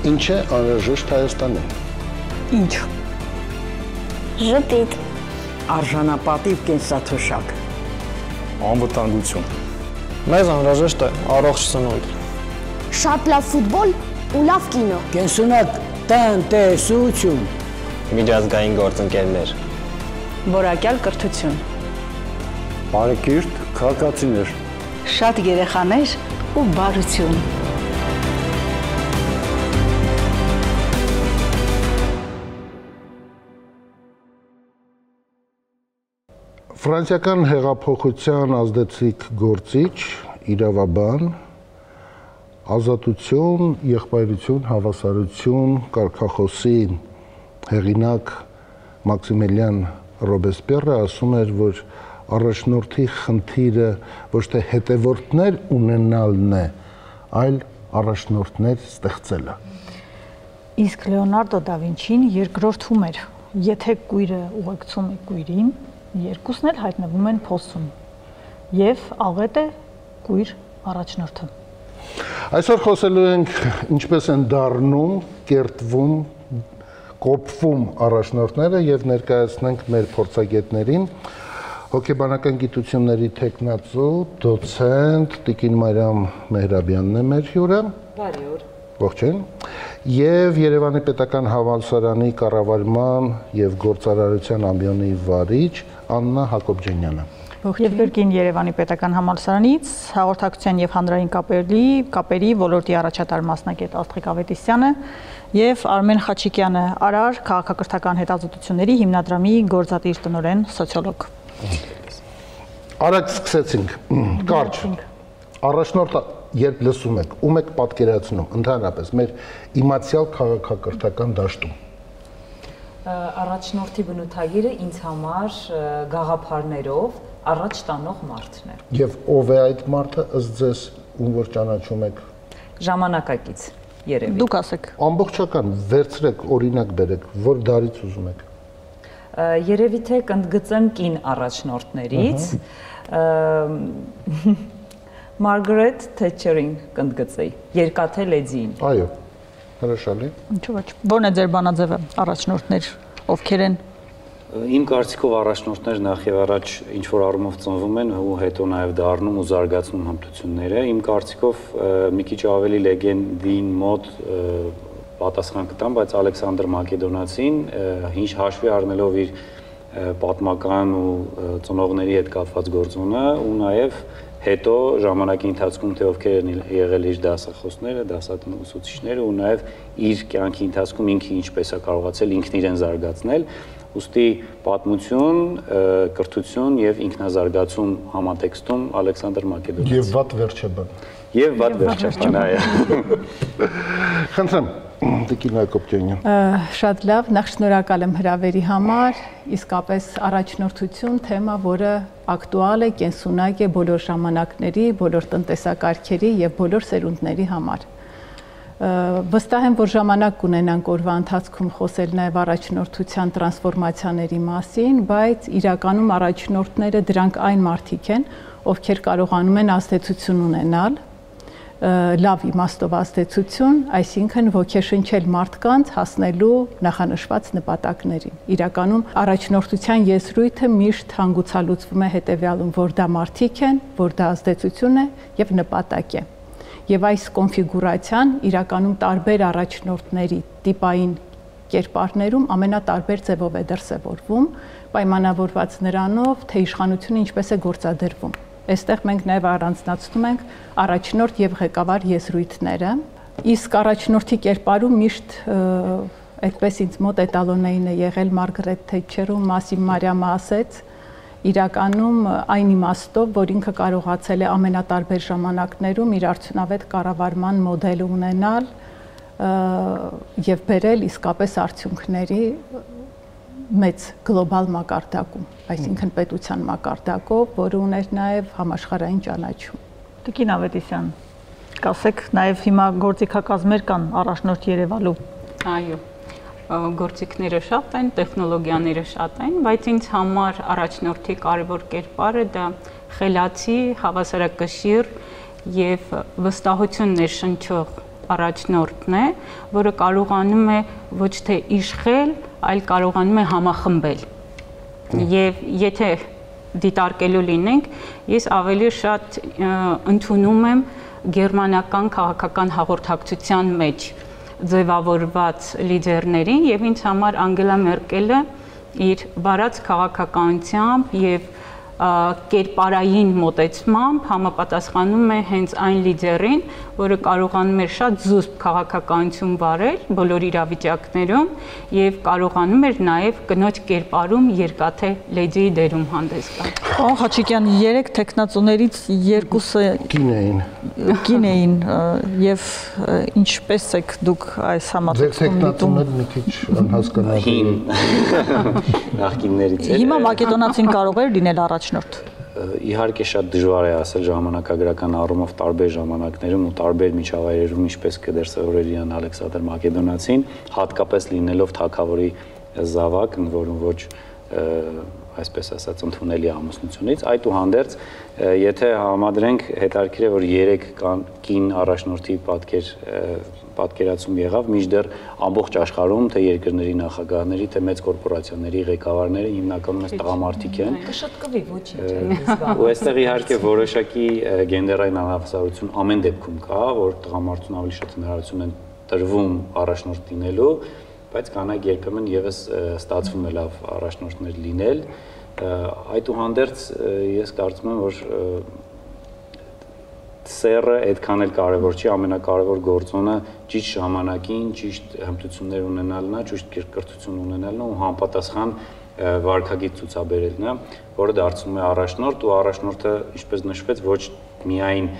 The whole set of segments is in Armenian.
Ինչ է անհրաժեշտ Հայաստանին։ Ինչ։ Ժպիտ։ Արժանապատիվ կենսաթոշակ։ Անվտանգություն։ Մեզ անհրաժեշտ է առողջ սնունդ։ Շատ լավ ֆուտբոլ ու լավ կինո։ Կենսունակ տնտեսություն։ Միջազգային գործընկերներ։ Որակյալ կրթություն։ Բարեկիրթ քաղաքացիներ։ Շատ երեխաներ ու բարություն։ Ֆրանսիական հեղափոխության ազդեցիկ գործիչ, իրավաբան, ազատություն, եղբայրություն, հավասարություն կարգախոսի հեղինակ Մաքսիմիլիան Ռոբեսպիերը ասում էր, որ առաջնորդի խնդիրը ոչ թե հետևորդներ ունենալն է, այլ առաջնորդներ ստեղծելը։ Իսկ Լեոնարդո դա Վինչին երկրորդում էր, եթե կույրը ուղեկցում է կույրին, երկուսն էլ հայտնվում են փոսում, և աղետ է կույր առաջնորդը։ Այսօր խոսելու ենք ինչպես են դառնում, կերտվում, կոփվում առաջնորդները եւ ներկայացնենք մեր փորձագետներին հոգեբանական գիտությունների թեկնածու դոցենտ Տիկին Մարիամ Մեհրաբյանն է մեր հյուրը։ Բարի օր։ Ողջույն։ Եվ Երևանի Պետական Համալսարանի կառավարման եւ գործարարության ամբիոնի վարիչ Աննա Հակոբյանյանը։ Եվ Բերգին Երևանի Պետական Համալսարանից հաղորդակցության եւ հանրային կապերի ոլորտի առաջատար մասնագետ Աստղիկ Ավետիսյանը եւ Արմեն Խաչիկյանը, Արար քաղաքակրթական հետազոտությունների հիմնադրամի գործադիր տնօրեն, սոցիոլոգ։ Արագ սկսեցինք։ Կարճ։ Առաջնորդը երբ լսում եք, ում եք պատկերացնում, ընդհանրապես մեր իմացյալ քաղաքակրթական դաշտում։ Առաջնորդի բնութագիրը ինձ համար գաղափարներով առաջ տանող մարդն է։ Եվ ով է այդ մարդը, ըստ ձեզ, ում որ ճանաչում եք։ Ժամանակակից երևի։ Դուք ասեք։ Ամբողջական վերցրեք, օրինակ բերեք, որ դարից ուզում եք։ Երևի թե կընդգծեմ կին առաջնորդներից Մարգարետ Թետչերին կընդգծեի, Երկաթե Լեդիին։ Այո, հրաշալի։ Ինչու՞ ոչ։ Ո՞րն է ձեր բանաձևը, առաջնորդներ, ովքեր են։ Իմ կարծիքով առաջնորդներ նախ եւ առաջ ինչ որ առումով ծնվում են ու հետո նաեւ դառնում ու զարգացնում հմտությունները։ Իմ կարծիքով մի քիչ ավելի լեգենդին մոտ պատասխան կտամ, բայց Ալեքսանդր Մակեդոնացին ինչ հաշվի առնելով իր պատմական ու ծնողների հետ կապված գործոնը ու նաեւ հետո ժամանակի ընթացքում թե ովքեր են եղել իր դասախոսները, դասատնուսուցիչները ու նաեւ իր կյանքի ընթացքում ինքը ինչպես է կարողացել ինքն իրեն զարգացնել, ուստի պատմություն, կրթություն եւ ինքնազարգացում համատեքստում Ալեքսանդր Մակեդոնացին։ Եվ վատ վերջաբան։ Եվ վատ վերջաբան, այո։ Խնդրեմ, Տիկին Հակոբյանյան։ Շատ լավ, նախ շնորհակալ եմ հրավերի համար, իսկապես առաջնորդություն թեմա, որը ակտուալ է, կենսունակ է բոլոր ժամանակների, բոլոր տնտեսակարգերի եւ բոլոր սերունդների համար։ Վստահ եմ, որ ժամանակ կունենանք օրվա ընթացքում խոսել նաև առաջնորդության տրանսֆորմացիաների մասին, բայց իրականում առաջնորդները դրանք այն մարդիկ են, ովքեր կարողանում են ազդեցություն ունենալ, լավ իմաստով ազդեցություն, այսինքն ոգեշնչել մարդկանց հասնելու նախանշված նպատակներին։ Իրականում առաջնորդության եզրույթը միշտ հանգուցալուծվում է հետևյալում, որ դա մարդիկ են, որ դա ազդեցություն է եւ նպատակ է։ Եվ այս կոնֆիգուրացիան իրականում տարբեր առաջնորդների տիպային կերպարներում ամենատարբեր ձևով է դրսևորվում, պայմանավորված նրանով, թե իշխանությունը ինչպես է գործադրվում։ Այստեղ մենք նաև առանձնացնում ենք առաջնորդ եւ ղեկավար եզրույթները, իսկ առաջնորդի կերպարում միշտ այդպես ինձ մոտ էտալոնային է եղել Մարգարետ Թետչերը, Մասիմ Մարիամը ասեց, իրականում այն իմաստով, որ ինքը կարողացել է ամենատարբեր ժամանակներում իր արդյունավետ կառավարման մոդելը ունենալ եւ բերել իսկապես արդյունքների մեծ գլոբալ մակարդակում, այսինքն պետության մակարդակով, որը ուներ նաև համաշխարհային ճանաչում։ Տիկին Ավետիսյան, կասեք, նաև հիմա գործիքակազմեր կան առաջնորդ Երևանու։ Այո, գործիքները շատ են, տեխնոլոգիաները շատ են, բայց ինձ համար առաջնորդի կարևոր կերպարը դա խելացի, հավասարակշիռ եւ վստահություն ներշնչող առաջնորդն է, որը կարողանում է ոչ թե իշխել, այլ կարողանում է համախմբել։ Եվ եթե դիտարկելու լինենք, ես ավելի շատ ընդունում եմ գերմանական քաղաքական հաղորդակցության մեջ ձևավորված լիդերներին եւ ինձ համար Անգելա Մերկելը իր բառած քաղաքականությամբ եւ կերպարային մոտեցմամբ համապատասխանում է հենց այն լիդերին, որը կարողանում է շատ զուսպ քաղաքականություն վարել բոլոր իրավիճակներում եւ կարողանում է նաեւ կնոջ կերպարում երկաթե լեդիի դերում հանդես գալ։ Պարոն Խաչիկյան, 3 տեխնացուներից 2-ը կին էին եւ ինչպես եք դուք այս համատեքստում դիտում։ Ձեր տեխնացուները մի քիչ անհասկանալի նախկիններից է։ Հիմա մակեդոնացին կարող էր լինել առաջնորդ։ Իհարկե շատ դժվար է ասել ժամանակագրական առումով տարբեր ժամանակներում ու տարբեր միջավայրերում ինչպես կդերսեւորելիան Ալեքսանդր Մակեդոնացին, հատկապես լինելով թագավորի զավակ, ընդ որում ոչ այսպես ասած ընդունելի ամուսնությունից, այդուհանդերձ եթե համադրենք հետաքրքիր է որ 3 կին առաջնորդի պատկերացում եղավ, մինչդեռ ամբողջ աշխարհում թե երկրների նախագահների, թե մեծ կորպորացիաների ղեկավարները հիմնականում այս տղամարդիկ են։ Կշտկվի ոչինչ։ Ու այստեղ իհարկե որոշակի գենդերային անհավասարություն ամեն դեպքում կա, որ տղամարդուն ավելի շատ հնարավորություն են տրվում առաջնորդ լինելու, բայց կանայք երբեմն եւս ստացվում է լավ առաջնորդներ լինել։ Այդուհանդերձ ես կարծում եմ, որ սերը այդքան էլ կարևոր չի, ամենակարևոր գործոնը ճիշտ ժամանակին, ճիշտ հմտություններ ունենալն է, ճիշտ կրթություն ունենալն ու համապատասխան վարքագիծ ցուցաբերելն է, որը դարձնում է առաջնորդ ու առաջնորդը, ինչպես նշվեց, ոչ միայն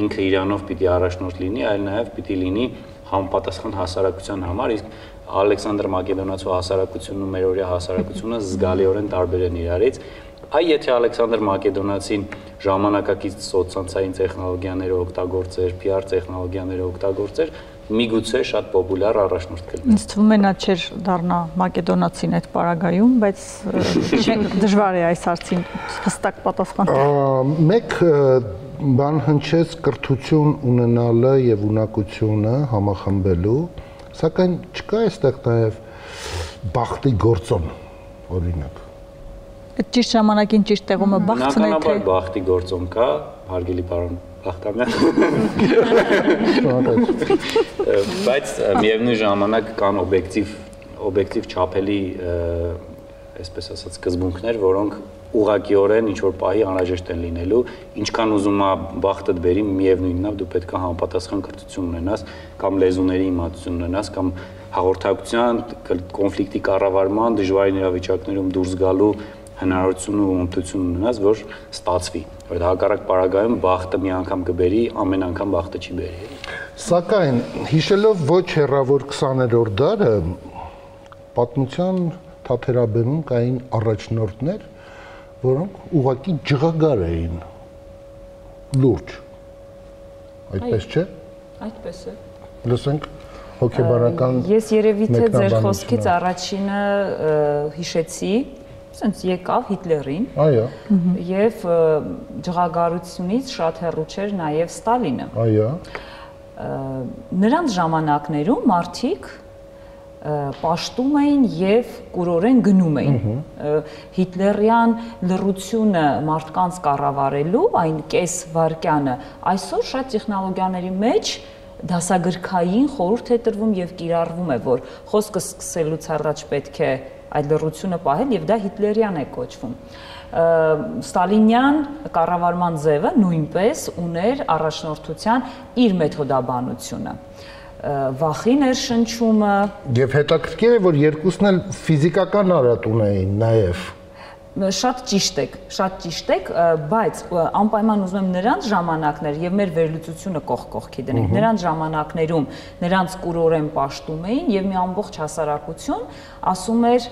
ինքը իրանով պիտի առաջնորդ լինի, այլ նաև պիտի լինի համապատասխան հասարակության համար, իսկ Ալեքսանդր Մակեդոնացու հասարակությունն ու մերօրյա հասարակությունը զգալիորեն տարբեր են իրարից։ Այ եթե Ալեքսանդր Մակեդոնացին ժամանակակից սոցցանցային տեխնոլոգիաները օգտագործեր, PR տեխնոլոգիաները օգտագործեր, միգուցե շատ պոպուլյար առաջնորդ կլիներ։ Ինձ թվում է նա չէր դառնա մակեդոնացին այդ պարագայում, բայց դժվար է այս հարցին հստակ պատասխան։ Մեկ բան հնչեց կրթություն ունենալը եւ ունակությունը համախմբելու, սակայն չկա այստեղ նաեւ բախտի գործոն, օրինակ։ Այդ ճիշտ ժամանակին ճիշտ տեղումը բախտն է թե։ Բնականաբար բախտի գործոն կա, հարգելի պարոն Բախտամյան։ Բայց միևնույն ժամանակ կան օբյեկտիվ չափելի, այսպես ասած, սկզբունքներ, որոնք ուղղակիորեն ինչ որ պահի անհրաժեշտ են լինելու, ինչքան ուզում է բախտդ բերի, միևնույնն է դու պետք է համապատասխան կրթություն ունենաս, կամ լեզուների իմացություն ունենաս, կամ հաղորդակցության, կոնֆլիկտի կառավարման, դժվարին իրավիճակներում դուրս գալու հնարավորություն ու ըմբտություն ունենաս, որ ստացվի։ Որ հակառակ պարագայում բախտը մի անգամ կբերի, ամեն անգամ բախտը չի բերի։ Սակայն հիշելով ոչ հեռավոր 20-րդ դարը պատմության թաթերաբեմում կային առաջնորդներ, որոնք ուղղակի ջղագար էին, լուրջ։ Այդպես չէ։ Այդպես է։ Լսենք հոգեբանական։ Ես երևի թե ձեր խոսքից առաջինը հիշեցի, ասենց եկավ Հիտլերին։ Այո։ Եվ ջղագարությունից շատ հեռու չէր նաև Ստալինը։ Այո։ Նրանց ժամանակներում մարդիկ պաշտում էին եւ կուրորեն գնում էին։ Հիտլերյան լռությունը մարդկանց կառավարելու այն կես վարկյանը այսօր շատ տեխնոլոգիաների մեջ դասագրքային խորհուրդ է տրվում եւ կիրառվում է, որ խոսքը սկսելուց առաջ պետք է այդ լռությունը պահել եւ դա հիտլերյան է կոչվում։ Ստալինյան կառավարման ձևը նույնպես ուներ առաջնորդության իր մեթոդաբանությունը։ Վախի ներշնչումը Եվ հետաքրքիր է, որ երկուսն էլ ֆիզիկական արատուն էին նաև։ Շատ ճիշտ եք, բայց անպայման ուզում եմ նրանց ժամանակներ եւ մեր վերլուծությունը կողքի դնենք։ Նրանց ժամանակներում նրանց կուրորեն պաշտում էին եւ մի ամբողջ հասարակություն ասում էր,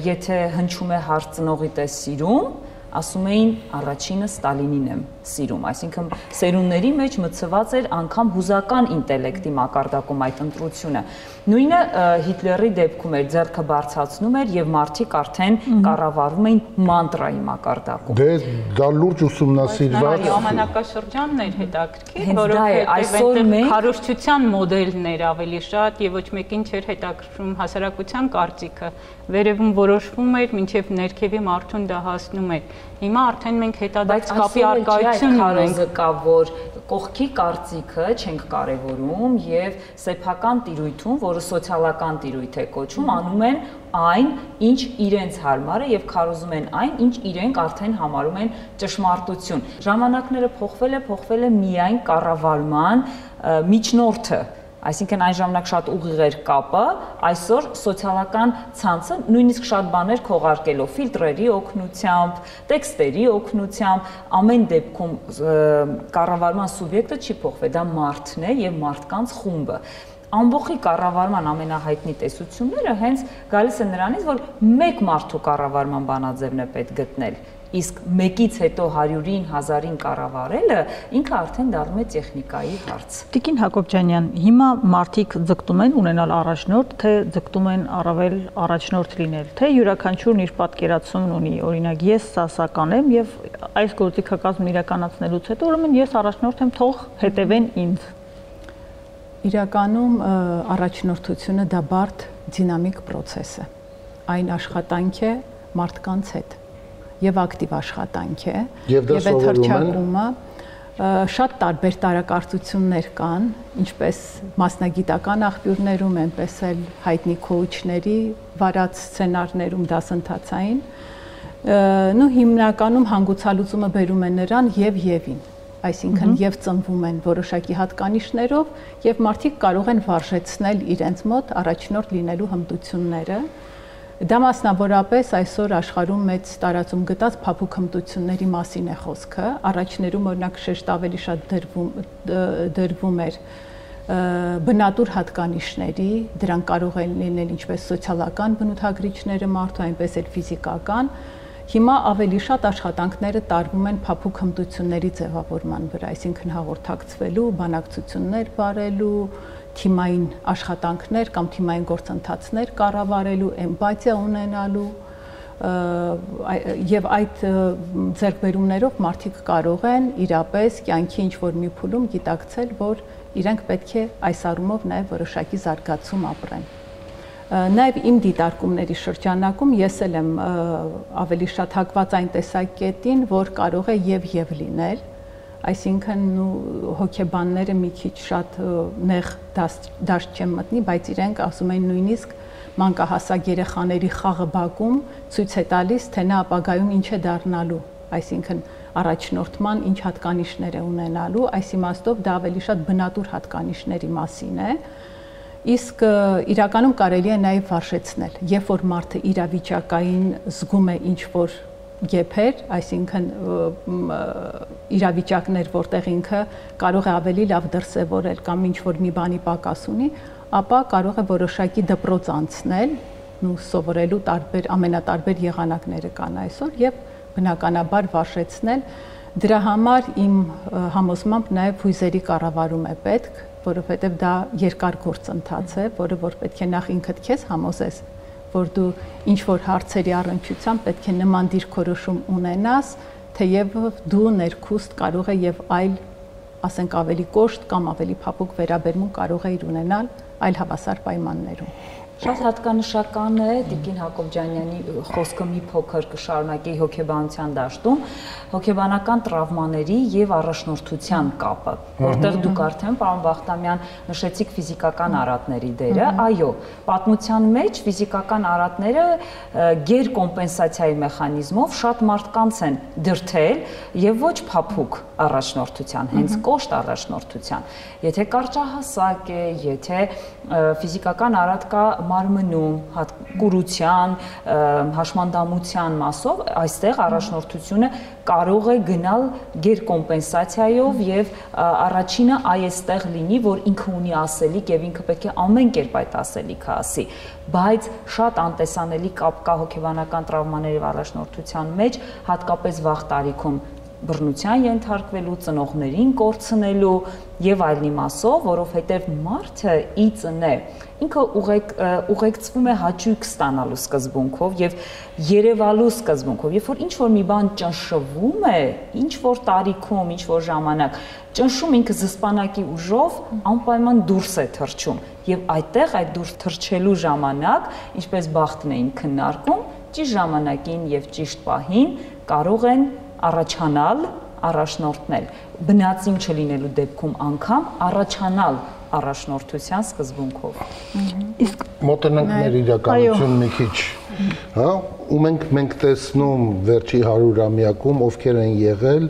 եթե հնչում է հարց ծնողի տես սիրում, ասում էին առաջինը Ստալինին եմ սիրում, այսինքն սերունդների մեջ մցված էր անգամ հուզական ինտելեկտի մակարդակում այդ ընտրությունը։ Նույնը Հիտլերի դեպքում էր, ձեռքը բարձրացնում էր եւ մարդիկ արդեն կառավարվում էին մանտրայի մակարդակում։ Դե դա լուրջ ուսումնասիրված ժամանակաշրջանն էր հետաքրքիր, որովհետեւ այնտեղ քարոզչության մոդելն էր ավելի շատ եւ ոչ մեկին չէր հետաքրքրում հասարակության կարծիքը, վերևում որոշվում էր, մինչեւ ներքևի մարդուն դա հասնում էր։ Հիմա արդեն մենք հետադարձ կապի արկայությունն ունենք, որ կողքի կարծիքը չենք կարևորում եւ սեփական տիրույթում, որը սոցիալական տիրույթ է կոչվում, անում են այն, ինչ իրենց հարմար է եւ քարոզում են այն, ինչ իրենք արդեն համարում են ճշմարտություն։ Ժամանակները փոխվել է միայն կառավարման միջնորդը, այսինքն այն ժամանակ շատ ուղիղ էր կապը, այսօր սոցիալական ցանցը նույնիսկ շատ բաներ քողարկելով ֆիլտրերի օգնությամբ, տեքստերի օգնությամբ, ամեն դեպքում կառավարման սուբյեկտը չի փոխվել, դա մարդն է եւ մարդկանց խումբը։ Ամբողջի կառավարման ամենահայտնի տեսությունները հենց գալիս են նրանից, որ մեկ մարդու կառավարման բանաձևն է պետք գտնել, իսկ մեկից հետո 100-ին, 1000-ին կառավարելը ինքը արդեն դառնում է տեխնիկայի հարց։ Տիկին Հակոբյանյան, հիմա մարդիկ ձգտում են ունենալ առաջնորդ, թե ձգտում են առավել առաջնորդ լինել, թե յուրաքանչյուրն իր պատկերացումն ունի, օրինակ ես սասական եմ եւ այս գործիքակազմն իրականացնելուց հետո ուրեմն ես առաջնորդ եմ, թող հետևեն ինձ։ Իրականում առաջնորդությունը դա բարդ դինամիկ process է։ Այն աշխատանք է մարդկանց հետ եւ ակտիվ աշխատանք է եւ այդ հռչակումը շատ տարբեր տարակարծություններ կան, ինչպես մասնագիտական աղբյուրներում, այնպես էլ հայտնի քոուչների վարած սցենարներում դասընթացային, նու հիմնականում հանգուցալուծումը բերում է նրան եւ-ին, այսինքն եւ ծնվում են որոշակի հատկանիշներով եւ մարդիկ կարող են վարժեցնել իրենց մոտ առաջնորդ լինելու հմտությունները։ Դա մասնավորապես այսօր աշխարհում մեծ տարածում գտած փափուկ հմտությունների մասին է խոսքը։ Առաջներում օրինակ շեշտ ավելի շատ դրվում էր բնատուր հատկանիշների, դրանք կարող են լինել ինչպես սոցիալական բնութագրիչները մարդու, այնպես էլ ֆիզիկական։ Հիմա ավելի շատ աշխատանքները տարվում են փափուկ հմտությունների ձևավորման վրա, այսինքն հաղորդակցվելու, բանակցություններ վարելու, թիմային աշխատանքներ կամ թիմային գործընթացներ կառավարելու, էմպաթիա ունենալու եւ այդ ձեռքբերումներով մարդիկ կարող են իրապես կյանքի ինչ-որ մի փուլում գիտակցել, որ իրենք պետք է այս առումով նաեւ որոշակի զարգացում ապրեն։ Նաև իմ դիտարկումների շրջանակում ես էլ եմ ավելի շատ հակված այն տեսակետին, որ կարող է եւ լինել, այսինքն հոգեբանները մի քիչ շատ նեղ դաշտ չեն մտնի, բայց իրենք ասում են նույնիսկ մանկահասակ երեխաների խաղը բակում ցույց է տալիս, թե նա ապագայում ինչ է դառնալու, այսինքն առաջնորդման ինչ հատկանիշներ է ունենալու, այս իմաստով դա ավելի շատ բնատուր հատկանիշների մասին է։ Իսկ իրականում կարելի է նաև վարժեցնել, երբ որ մարդը իրավիճակային զգում է ինչ-որ գեփեր, այսինքն իրավիճակներ, որտեղ ինքը կարող է ավելի լավ դրսևորել կամ ինչ-որ մի բանի պակաս ունի, ապա կարող է որոշակի դպրոց անցնել, սովորելու ամենատարբեր եղանակները կան այսօր եւ բնականաբար վարժեցնել։ Դրա համար իմ համոզմամբ նաև հույզերի կառավարում է պետք, որովհետև դա երկար գործընթաց է, որը որ պետք է նախ ինքդ քեզ համոզես, որ դու ինչ-որ հարցերի առնչությամբ պետք է նման դիրքորոշում ունենաս, թեև դու ներքուստ կարող է եւ այլ, ասենք ավելի կոշտ կամ ավելի փափուկ վերաբերմունք կարող է ունենալ այլ հավասար պայմաններում։ Շատ հատկանշական է Տիկին Հակոբյանյանի խոսքը մի փոքր կշարունակի հոգեբանության դաշտում, հոգեբանական տրավմաների եւ առաջնորդության կապը, որտեղ դուք արդեն, պարոն Բախտամյան, նշեցիք ֆիզիկական արատների դերը, այո, պատմության մեջ ֆիզիկական արատները գերկոմպենսացիայի մեխանիզմով շատ մարդկանց են դրթել եւ ոչ փափուկ առաջնորդության, հենց կոշտ առաջնորդության։ Եթե կարճահասակ է, եթե ֆիզիկական արատ կա մարմնում, կուրության, հաշմանդամության մասով, այստեղ առաջնորդությունը կարող է գնալ գերկոմպենսացիայով եւ առաջինը այստեղ լինի, որ ինքը ունի ասելիք եւ ինքը պետք է ամեն կերպ այդ ասելիքը ասի, բայց շատ անտեսանելի կապ կա հոգեբանական տրավմաների եւ առաջնորդության մեջ, հատկապես վաղ տարիքում բռնության ենթարկվելու, ծնողներին կորցնելու եւ այլն իմասով, որովհետեւ մարդը ի ծնե ինքը ուղեկցվում է հաճույք ստանալու սկզբունքով եւ երևալու սկզբունքով, երբ որ ինչ որ մի բան ճնշվում է, ինչ որ տարիքում, ինչ որ ժամանակ, ճնշում ինքը զսպանակի ուժով անպայման դուրս է թռչում եւ այդտեղ այդ դուրս թռչելու ժամանակ, ինչպես Բախտն էին քննարկում, ճիշտ ժամանակին եւ ճիշտ պահին կարող են առաջանալ առաջնորդնել, բնածին չլինելու դեպքում անգամ առաջանալ առաջնորդության սկզբունքով։ Իսկ մոտենանք մեր իրականություն մի քիչ, հա, ու մենք տեսնում վերջի 100-ամյակում ովքեր են եղել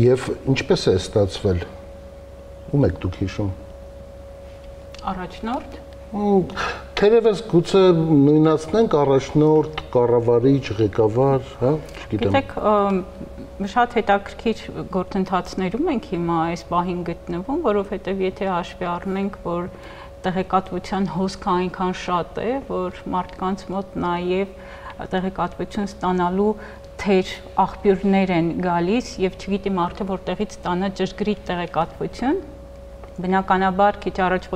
եւ ինչպես է ստացվել։ Ում եք դուք հիշում։ Առաջնորդ Թերևս գուցե նույնացնենք առաջնորդ, կառավարիչ, ղեկավար, հա, չգիտեմ։ Գիտեք, շատ հետաքրքիր գործընթացներում ենք հիմա այս պահին գտնվում, որովհետև եթե հաշվի առնենք, որ տեղեկատվության հոսքը այնքան շատ է, որ մարդկանց մոտ նաև տեղեկատվություն ստանալու թեր աղբյուրներ են գալիս եւ չգիտի մարդը որտեղից ստանա ճշգրիտ տեղեկատվություն, բնականաբար քիչ առաջ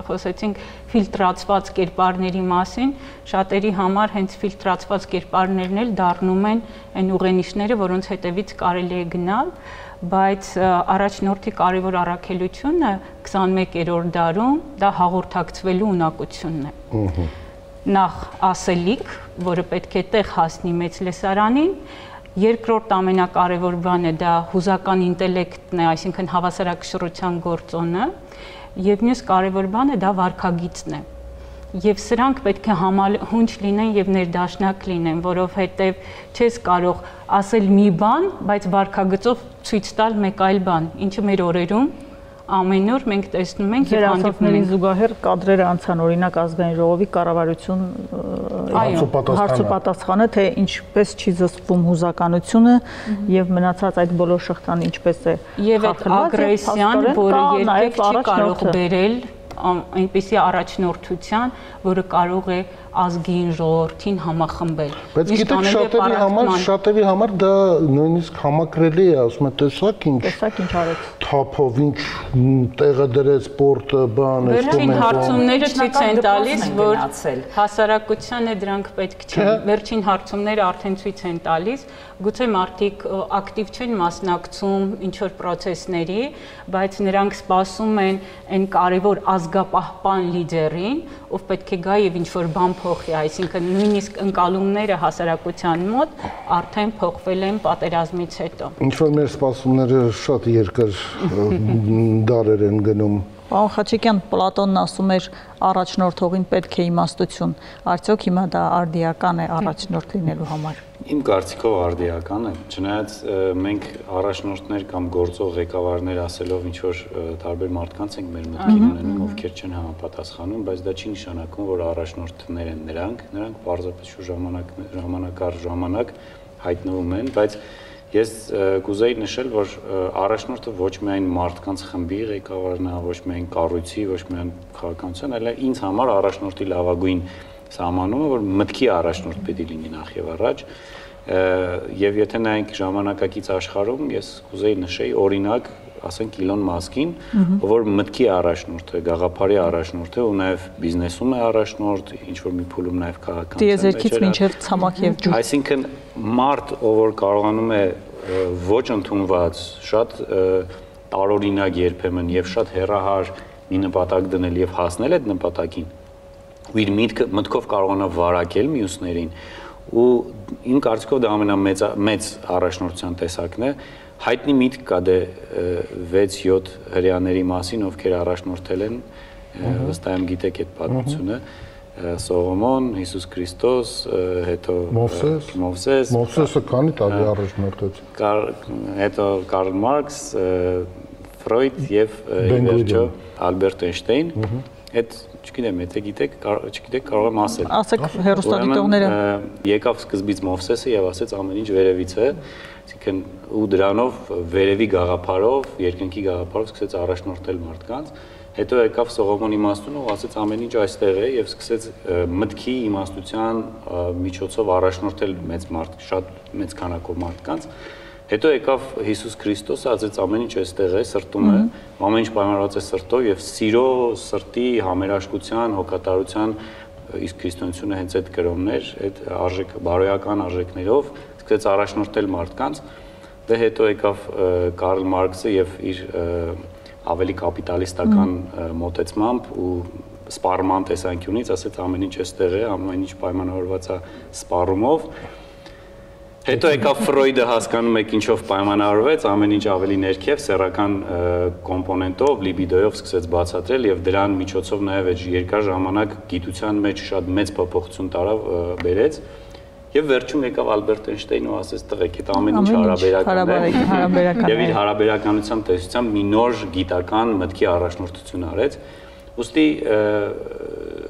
խոսեցինք ֆիլտրացված կերպարների մասին, շատերի համար հենց ֆիլտրացված կերպարներն էլ դառնում են այն ուղենիշները, որոնց հետևից կարելի է գնալ, բայց առաջնորդի կարևոր առաքելությունը 21-րդ դարում դա հաղորդակցվելու ունակությունն է։ Նախ ասելիք, որը պետք է տեղ հասնի մեծ լեսարանին, երկրորդ ամենակարևոր բանը դա հուզական ինտելեկտն է, այսինքն հավասարակշռության գործոնը, եւ մյուս կարևոր բանը դա վարքագիծն է։ Եվ սրանք պետք է համահունչ լինեն եւ ներդաշնակ լինեն, որովհետեւ չես կարող ասել մի բան, բայց վարքագծով ցույց տալ մեկ այլ բան, ինչը մեր օրերում ամեն օր մենք տեսնում ենք եւ հանդիպում ենք զուգահեռ կադրեր անցան, օրինակ ազգային ժողովի կառավարություն հարցուպատասխանը, թե ինչպես չի զսպվում հուզականությունը եւ մնացած այդ բոլոր շղթան ինչպես է եւ այդ ագրեսիան, որը երբեք չի կարող բերել այնպիսի առաջնորդության, որը կարող է ազգային ժողովրդին համախմբել։ Բայց գիտեք, շատերի համար դա նույնիսկ համակրելի է, ասում եմ, տեսակ ինչ արեց։ Թափով ինչ տեղը դրեց սպորտը, բան, վերջին հարցումները ցույց են տալիս, որ հասարակությանը դրանք պետք չեն։ Վերջին հարցումները արդեն ցույց են տալիս, գուցե մարդիկ ակտիվ չեն մասնակցում ինչ որ process-ների, բայց նրանք սպասում են այն կարևոր ազգապահպան լիդերին, ով պետք է գա եւ ինչ որ բան փոխի, այսինքն նույնիսկ ընկալումները հասարակության մոտ արդեն փոխվել են պատերազմից հետո։ Ինչ որ մեր սպասումները շատ երկար դարեր են գնում։ Պարոն Խաչիկյան, Պլատոնն ասում էր առաջնորդողին պետք է իմաստություն, արդյոք հիմա դա արդիական է առաջնորդ լինելու համար։ Իմ կարծիքով արդիական է, չնայած մենք առաջնորդներ կամ գործող ղեկավարներ ասելով ինչ որ տարբեր մարդկանց ենք մեր մտքին ունենում, ովքեր չեն համապատասխանում, բայց դա չի նշանակում, որ առաջնորդներ են նրանք պարզապես շուտ ժամանակ առ ժամանակ հայտնվում են, բայց ես կուզեի նշել, որ առաջնորդը ոչ միայն մարդկանց խմբի ղեկավարն է, ոչ միայն կառույցի, ոչ միայն քաղաքականության, այլ ինձ համար առաջնորդի լավագույն սահմանումը, որ մտքի առաջնորդ պետք է լինի նախ եւ առաջ, եւ եթե նայենք ժամանակակից աշխարհում, ես կուզեի նշեի օրինակ, ասենք Իլոն Մասկին, որ մտքի առաջնորդ է, գաղափարի առաջնորդ է ու նաեւ բիզնեսում է առաջնորդ, ինչ որ մի փուլում նաեւ քաղաքականության դիեզերքից մինչեւ ցամաք եւ ջուր։ Այսինքն մարդ, ով որ կարողանում է ոչ ընդունված, շատ տարօրինակ երբեմն եւ շատ հեռահար մի նպատակ դնել եւ հասնել այդ նպատակին, ու իր մտքով կարողանա վարակել մյուսներին, ու իմ կարծիքով դա ամենամեծ առաջնորդության տեսակն է, հայտնի միտք կա դե 6-7 հրեաների մասին, ովքեր առաջնորդել են, վստահ եմ գիտեք այդ պատմությունը, Սողոմոն, Հիսուս Քրիստոս, հետո Մովսես, Մովսեսը քանի տարի առաջնորդեց։ Հետո Կարլ Մարքս, Ֆրոյդ եւ վերջո Ալբերտ Էյնշտեյն, այդ չգիտեմ, եթե գիտեք, կարող եմ ասել։ Ասեք հեռուստադիտողները։ Եկավ սկզբից Մովսեսը եւ ասեց ամեն ինչ վերևից է, այսինքն ու դրանով վերևի գաղափարով, երկնքի գաղափարով սկսեց առաջնորդել մարդկանց։ Հետո եկավ Սողոմոն իմաստունը ու ասեց ամեն ինչ այստեղ է եւ սկսեց մտքի իմաստության միջոցով առաջնորդել շատ մեծ քանակով մարդկանց։ Հետո եկավ Հիսուս Քրիստոսը, ասեց ամեն ինչ այստեղ է, սրտում է, ամեն ինչ պայմանավորված է սրտով եւ սիրո, սրտի, համերաշխության, հոգատարության, իսկ քրիստոնեությունը հենց այդ կրոններ, այդ արժեք, բարոյական արժեքներով սկսեց առաջնորդել մարդկանց։ Դե հետո եկավ Կարլ Մարքսը եւ իր ավելի կապիտալիստական մոտեցմամբ ու սպառման տեսանկյունից ասեց ամեն ինչ այստեղ է, ամեն ինչ պայմանավորված է սպառումով։ Հետո եկավ Ֆրոյդը հասկանում եք ինչով պայմանավորվեց, ամեն ինչ ավելի ներքև, սեռական կոմպոնենտով, լիբիդոյով սկսեց բացատրել եւ դրան միջոցով նաեւ այդ երկար ժամանակ գիտության մեջ շատ մեծ փոփոխություն տարավ բերեց։ Եվ վերջում եկավ Ալբերտ Էյնշտեյնը ու ասեց տղեկ, այդ ամեն ինչ հարաբերական է։ Եվ իր հարաբերականության տեսությամբ մի նոր գիտական մտքի առաջնորդություն արեց։ Ուստի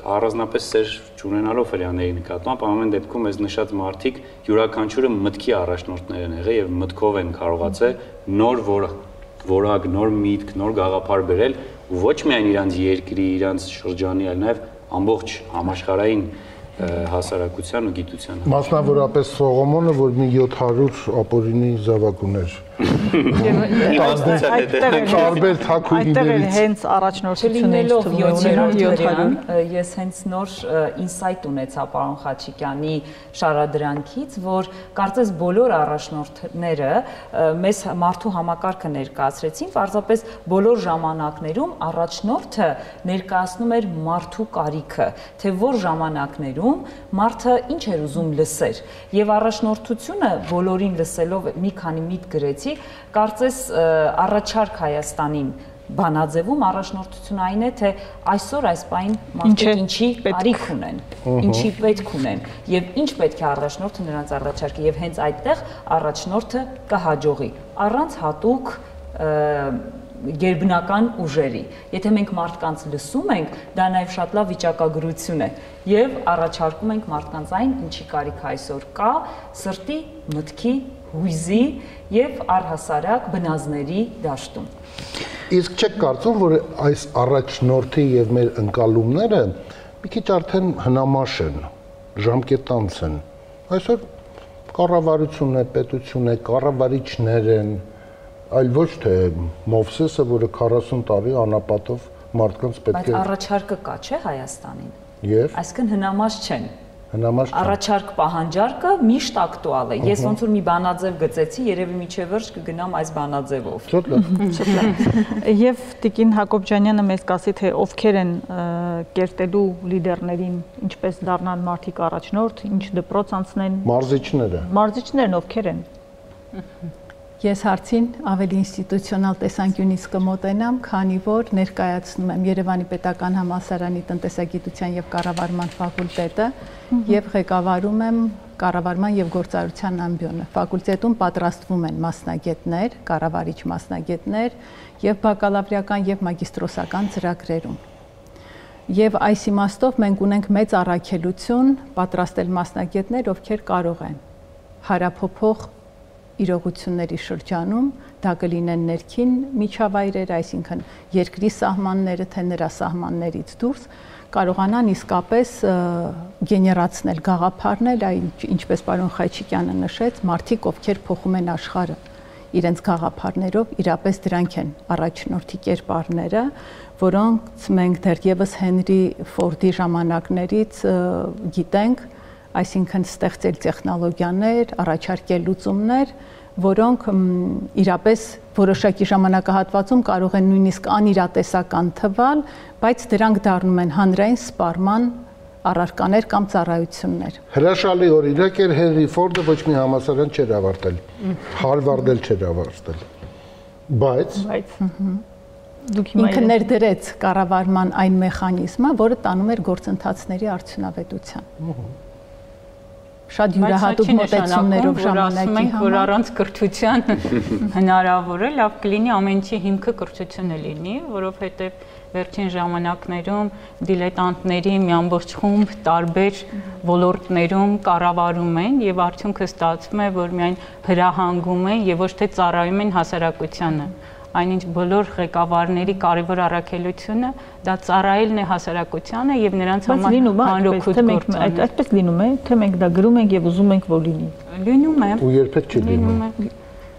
առանձնապես սեր չունենալով հрьяաների նկատմամբ ամեն դեպքում այս նշած մարդիկ յուրաքանչյուրը մտքի առաջնորդներ են եղել եւ մտքով են կարողացել նոր որակ, նոր միտք, նոր գաղափար բերել ու ոչ միայն իրանց երկրի, իրանց շրջանի, այլ նաեւ ամբողջ համաշխարհային հասարակության ու գիտության։ Մասնավորապես Սողոմոնը, որ մի 700 ապօրինի զավակ ուներ։ Տարբեր թաքուիներից։ Այդտեղ հենց առաջնորդությունից ես հենց նոր ինսայթ ունեցա պարոն Խաչիկյանի շարադրանքից, որ կարծես բոլոր առաջնորդները մեզ մարդու համակարգը ներկայացրեցին, պարզապես բոլոր ժամանակներում առաջնորդը ներկայացնում էր մարդու կարիքը, թե որ ժամանակներում մարդը ինչ էր ուզում լսեր, եւ առաջնորդությունը բոլորին լսելով մի քանի միտ գրեցի, կարծես առաջարկ Հայաստանին բանաձևում առաջնորդությունը այն է, թե այսօր այս պայն մարդիկ ինչի կարիք ունեն, ինչի պետք ունեն եւ ինչ պետք է առաջնորդը նրանց առաջարկի եւ հենց այդտեղ առաջնորդը կհաջողի առանց հատուկ գերբնական ուժերի։ Եթե մենք մարդկանց լսում ենք, դա նաև շատ լավ վիճակագրություն է եւ առաջարկում ենք մարդկանց այն, ինչի կարիք այսօր կա, սրտի, մտքի, հույզի եւ առհասարակ բնազների դաշտում։ Իսկ չեք կարծում, որ այս առաջնորդի եւ մեր ընկալումները մի քիչ արդեն հնամաշ են, ժամկետանց են։ Այսօր կառավարությունն է, պետություն է, կառավարիչներ են, այլ ոչ թե Մովսեսը, որը 40 տարի անապատով մարդկանց պետք է։ Բայց առաջարկը կա, չէ, Հայաստանին։ Եվ այսինքն հնամաշ չեն։ Հնամաշ չեն։ Առաջարկ պահանջարկը միշտ ակտուալ է։ Ես ոնց որ մի բանաձև գծեցի, երևի միջև վերջ կգնամ այս բանաձևով։ Շատ լավ։ Եվ Տիկին Հակոբյանը մեզ կասի, թե ովքեր են կերտելու լիդերներին, ինչպես դառնան մարդիկ առաջնորդ, ինչ դպրոց անցնեն։ Մարզիչները։ Մարզիչներն ովքեր են։ Ես հարցին ավելի ինստիտուցիոնալ տեսանկյունից կմոտենամ, քանի որ ներկայացնում եմ Երևանի Պետական Համալսարանի տնտեսագիտության եւ կառավարման ֆակուլտետը եւ ղեկավարում եմ կառավարման եւ գործարարության ամբիոնը։ Ֆակուլտետում պատրաստվում են մասնագետներ, կառավարիչ մասնագետներ եւ բակալավրիական եւ մագիստրոսական ծրագրերում։ Եվ այս իմաստով մենք ունենք մեծ առաքելություն պատրաստել մասնագետներ, ովքեր կարող են հարափոփող իրողությունների շրջանում, դա կլինեն ներքին միջավայրեր, այսինքն երկրի սահմանները, թե նրա սահմաններից դուրս, կարողանան իսկապես գեներացնել գաղափարներ, ինչպես պարոն Խաչիկյանը նշեց, մարդիկ, ովքեր փոխում են աշխարհը իրենց գաղափարներով, իրապես դրանք են առաջնորդի կերպարները, որոնց մենք դեռևս Հենրի Ֆորդի ժամանակներից գիտենք, այսինքն ստեղծել տեխնոլոգիաներ, առաջարկել լուծումներ, որոնք իրապես որոշակի ժամանակահատվածում կարող են նույնիսկ անիրատեսական թվալ, բայց դրանք դառնում են հանրային սպառման առարկաներ կամ ծառայություններ։ Հրաշալի օրինակ էր Հենրի Ֆորդը ոչ մի համալսարան չէր ավարտել, Հարվարդել չէր ավարտել, բայց ինքը ներդրեց կառավարման այն մեխանիզմը, որը տանում էր գործընթացների արդյունավետության։ Շատ յուրահատուկ մոտեցումներով ժամանակի համար, որ առանց կրթության հնարավոր է, լավ կլինի ամեն ինչի հիմքը կրթությունը լինի, որովհետև վերջին ժամանակներում դիլետանտների մի ամբողջ խումբ տարբեր ոլորտներում կառավարում են եւ արդյունքը ստացվում է, որ միայն հրահանգում են եւ ոչ թե ծառայում են հասարակությանը։ Այնինչ բոլոր ղեկավարների կարևոր առաքելությունը դա ծառայելն է հասարակությանը եւ նրանց համար հանրօգուտ գործը։ Այդպես լինում է, թե մենք դա գրում ենք եւ ուզում ենք որ լինի։ Լինում է։ Ու երբեք չի լինում։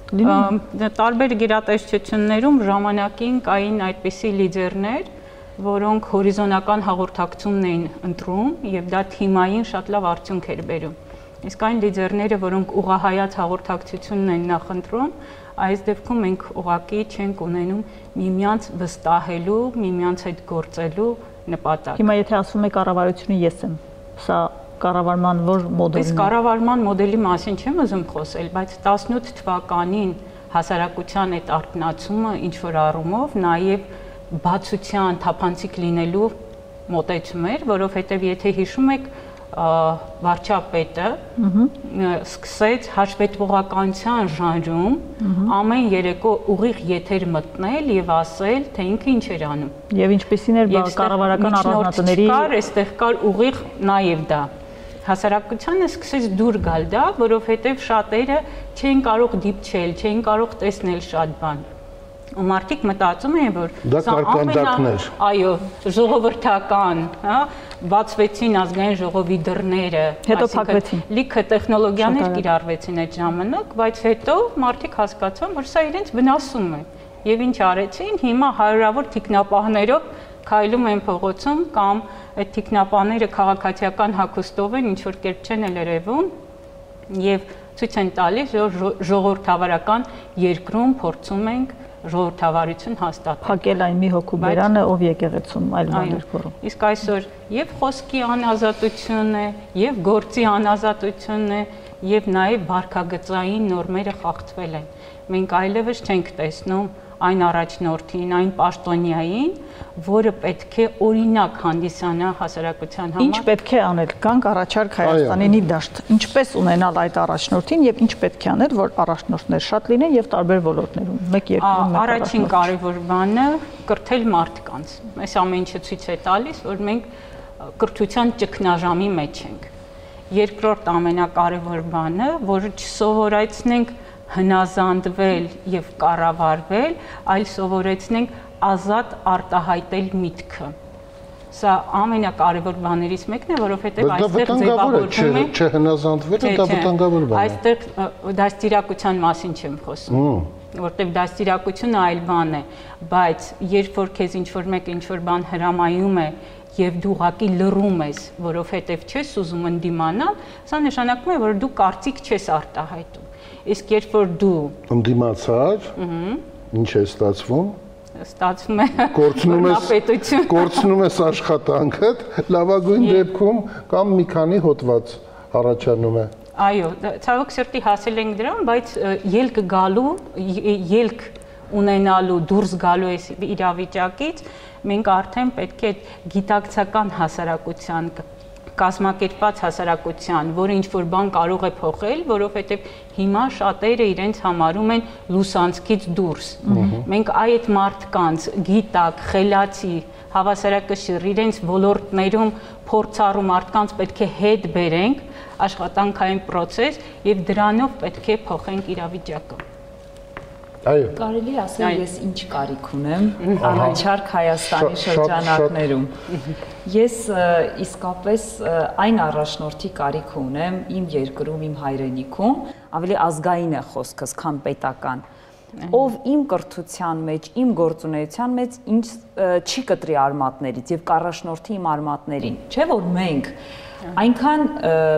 Տարբեր գերատեսչություններում ժամանակին կային այդպիսի լիդերներ, որոնք հորիզոնական հաղորդակցումն էին ընտրում եւ դա թիմային շատ լավ արդյունք էր բերում։ Իսկ այն լիդերները, որոնք ուղղահայաց հաղորդակցությունն են նախընտրում, այս դեպքում մենք ուղղակի չենք ունենում միմյանց վստահելու, միմյանց հետ գործելու նպատակ։ Հիմա եթե ասում եք կառավարությունը ես եմ, սա կառավարման որ մոդելն է։ Այս կառավարման մոդելի մասին չեմ ուզում խոսել, բայց 18 թվականին հասարակության այդ արտնացումը ինչ որ առումով նաև բացության թափանցիկ լինելու մոտեցում էր, որովհետև եթե հիշում եք վարչապետը սկսեց հաշվետվողականության ժանրում ամեն երեկո ուղիղ եթեր մտնել եւ ասել, թե ինքը ինչ էր անում։ Եվ ինչպեսին էր կառավարական առանձնատների այստեղ կար ուղիղ նաեւ դա։ Հասարակությանը սկսեց դուր գալ դա, որովհետեւ շատերը չէին կարող դիպչել, չէին կարող տեսնել շատ բան։ Ու մարդիկ մտածում էին, որ դա կարկանդակներ։ Այո, ժողովրդական, հա, բացվեցին ազգային ժողովի դռները, հետո փակվեցին։ Լիքը տեխնոլոգիաներ կիրառվեցին այդ ժամանակ, բայց հետո մարդիկ հասկացան, որ սա իրենց վնասում է։ Եվ ինչ արեցին, հիմա հարյուրավոր թիկնապահներով քայլում են փողոցում կամ այդ թիկնապահները քաղաքացիական հագուստով են, ինչ որ կերպ չեն երևում եւ ցույց են տալիս, որ ժողովրդավարական երկրում փորձում ենք ժողովրդավարություն հաստատել։ Փակել այն մի հոգու բերանը, ով եկեղեցում այլ բաներ կորում։ Իսկ այսօր եւ խոսքի անազատությունն է, եւ գործի անազատությունն է, եւ նաեւ վարքագծային նորմերը խախտվել են։ Մենք այլևս չենք տեսնում այն առաջնորդին, այն պաշտոնյային, որը պետք է օրինակ հանդիսանա հասարակության համար։ Ինչ պետք է անել, կան առաջարկ Հայաստանինի դաշտ, ինչպես ունենալ այդ առաջնորդին եւ ինչ պետք է անել, որ առաջնորդներ շատ լինեն եւ տարբեր ոլորտներում։ Մեկ երկրում առաջին կարևոր բանը կրթել մարդկանց։ Այս ամեն ինչը ցույց է տալիս, որ մենք կրթության ճգնաժամի մեջ ենք։ Երկրորդ ամենակարևոր բանը, որը չսովորեցնենք հնազանդվել եւ կառավարվել, այլ սովորեցնենք ազատ արտահայտել միտքը։ Սա ամենակարևոր բաներից մեկն է, որովհետեւ այստեղ ձևավորվում է չհնազանդվելը, դա վտանգավոր բան է։ Այստեղ դաստիարակության մասին չեմ խոսում, որտեղ դաստիարակությունը այլ բան է, բայց երբ որ քեզ ինչ-որ մեկ ինչ-որ բան հրամայում է եւ դու ուղակի լռում ես, որովհետեւ չես ուզում ընդդիմանալ, սա նշանակում է, որ դու կարծիք չես արտահայտում։ Իսկ երբ որ դու ընդդիմացար, ինչ է ստացվում։ Ստացվում է կորցնում ես աշխատանքդ, լավագույն դեպքում կամ մի քանի հոդված առաջանում է։ Այո, ցավոք սրտի հասել ենք դրան, բայց ելք գալու, ելք ունենալու, դուրս գալու այս իրավիճակից մենք արդեն պետք է գիտակցական հասարակության կազմակերպված հասարակության, որը ինչ-որ բան կարող է փոխել, որովհետև հիմա շատերը իրենց համարում են լուսանցքից դուրս։ Մենք այդ մարդկանց գիտակ, խելացի, հավասարակշիռ, իրենց ոլորտներում փորձառու մարդկանց պետք է հետ բերենք աշխատանքային process եւ դրանով պետք է փոխենք իրավիճակը։ Այո։ Կարելի է ասել ես ինչ կարիք ունեմ առաջարկ Հայաստանի շրջանակներում։ Ես իսկապես այն առաջնորդի կարիք ունեմ իմ երկրում, իմ հայրենիքում, ավելի ազգային է խոսքս, քան պետական, ով իմ կրթության մեջ, իմ գործունեության մեջ ինձ չի կտրի արմատներից եւ կառաջնորդի իմ արմատներին։ Չէ՞ որ մենք այնքան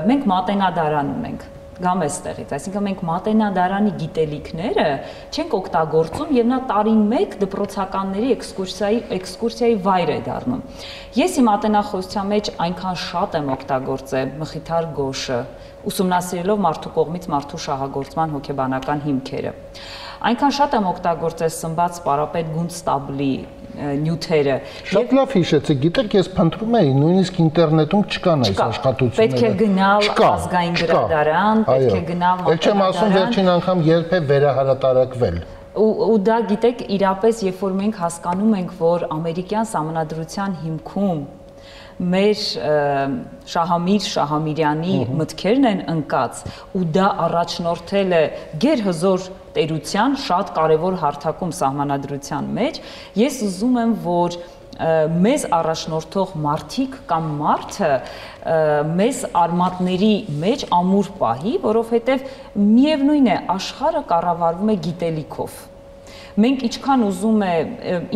մենք մատենադարան ունենք գամ էստեղից, այսինքն մենք մատենադարանի գիտելիքները չենք օգտագործում եւ նա տարին մեկ դպրոցականների էքսկուրսիայի վայր է դառնում։ Ես իմ մատենախոսության մեջ այնքան շատ եմ օգտագործել Մխիթար Գոշը, ուսումնասիրելով մարդու կողմից մարդու շահագործման հոգեբանական հիմքերը։ Այնքան շատ եմ օգտագործել Սմբաց Պարապետ Գունստաբլի նյութերը։ Շատ լավ հիշեցի, գիտեք, ես փնտրում էի, նույնիսկ ինտերնետում չկան այս աշխատությունները։ Պետք է գնալ ազգային գրադարան, պետք է գնալ մատենադարան։ Էլ չեմ ասում վերջին անգամ երբ է վերահրատարակվել։ Ու դա գիտեք, իրապես երբ որ մենք հասկանում ենք, որ ամերիկյան սահմանադրության հիմքում մեր Շահամիր Շահամիրյանի մտքերն են ընկած ու դա առաջնորդել է գերհզոր տերության շատ կարևոր հարթակում սահմանադրության մեջ, ես ուզում եմ, որ մեզ առաջնորդող մարդիկ կամ մարդը մեզ արմատների մեջ ամուր պահի, որովհետև միևնույն է աշխարհը կառավարվում է գիտելիքով։ Մենք ինչքան ուզում է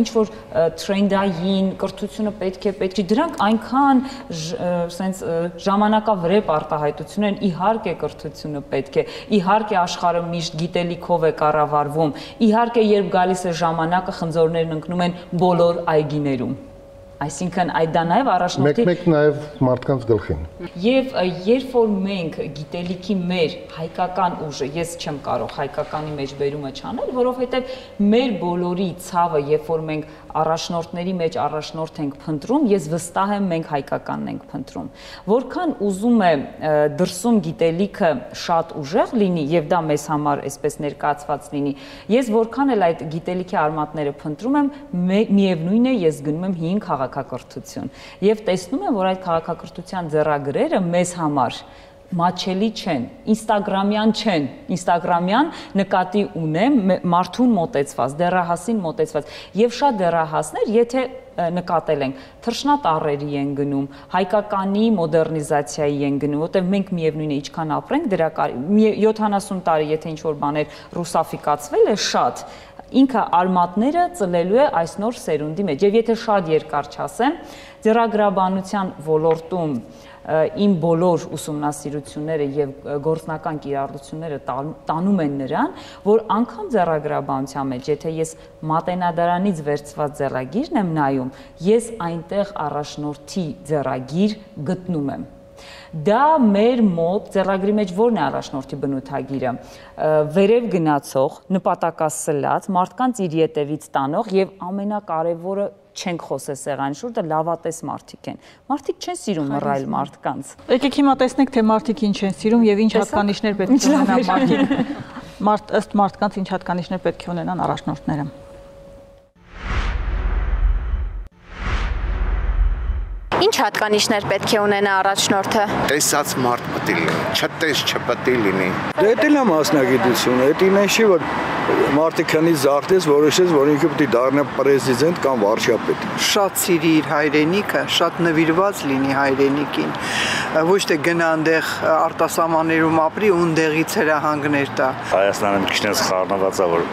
ինչ-որ թրենդային կրթությունը պետք է, դրանք այնքան սենց ժամանակավրեպ արտահայտություն են, իհարկե կրթությունը պետք է, իհարկե աշխարհը միշտ գիտելիքով է կառավարվում, իհարկե երբ գալիս է ժամանակը խնձորներն ընկնում են բոլոր այգիներում։ Այսինքն այդ դա նաև առաջնորդի մեկ նաև մարդկանց գլխին։ Եվ երբ որ մենք գիտելիքի մեր հայկական ուժը, ես չեմ կարող հայկականի մեջ բերումը չանել, որովհետև մեր բոլորի ցավը, երբ որ մենք առաջնորդների մեջ առաջնորդ ենք փնտրում, ես վստահ եմ մենք հայկականն ենք փնտրում։ Որքան ուզում է դրսում գիտելիքը շատ ուժեղ լինի եւ դա մեզ համար այսպես ներկայացված լինի, ես որքան էլ այդ գիտելիքի արմատները փնտրում եմ, միևնույն է ես գնում եմ 5 քաղաքակրթություն եւ տեսնում եմ, որ այդ քաղաքակրթության ձեռագրերը մեզ համար մաչելի չեն, ինստագրամյան չեն, ինստագրամյան նկատի ունեմ մարդուն մոտեցված, դեռահասին մոտեցված եւ շատ դեռահասներ, եթե նկատել ենք, թռչնատառերի են գնում, հայկականի մոդեռնիզացիայի են գնում, որտեղ մենք միևնույն է ինչքան ապրենք, դրա 70 տարի, եթե ինչ-որ բաներ ռուսաֆիկացվել է շատ, ինքը արմատները ծլելու է այս նոր սերունդի մեջ։ Եվ եթե շատ երկար չասեմ, ձեռագրաբանության ոլորտում իմ բոլոր ուսումնասիրությունները եւ գործնական կիրառությունները տանում են նրան, որ անգամ ձեռագրաբանության մեջ, եթե ես մատենադարանից վերցված ձեռագիրն եմ նայում, ես այնտեղ առաջնորդի ձեռագիր գտնում եմ։ Դա մեր մոտ ձեռագրի մեջ որն է առաջնորդի բնութագիրը, վերև գնացող, նպատակասլաց, մարդկանց իր ետևից տանող եւ ամենակարևորը չենք խոսել սեղանի շուրջ, դա լավատես մարդիկ են։ Մարդիկ չեն սիրում մռայլ մարդկանց։ Եկեք հիմա տեսնենք, թե մարդիկ ինչ են սիրում եւ ինչ հատկանիշներ պետք է ունենան մարդիկ։ Ըստ մարդկանց ինչ հատկանիշներ պետք է ունենան առաջնորդները։ Ինչ հատկանիշներ պետք է ունենա առաջնորդը։ Տեսած մարդ պետք է լինի, չտես չպետք է լինի։ Դա էլ է մասնագիտությունը, դա ինքն չի որ մարդը քանի զարտես որոշեց, որ ինքը պետք է դառնա պրեզիդենտ կամ վարչապետ։ Շատ սիրի իր հայրենիքը, շատ նվիրված լինի հայրենիքին։ Ոչ թե գնա այնտեղ արտասահմաններում ապրի ու ընդեղից հրահանգներ տա։ Հայաստանը մի քիչ խառնված է, որ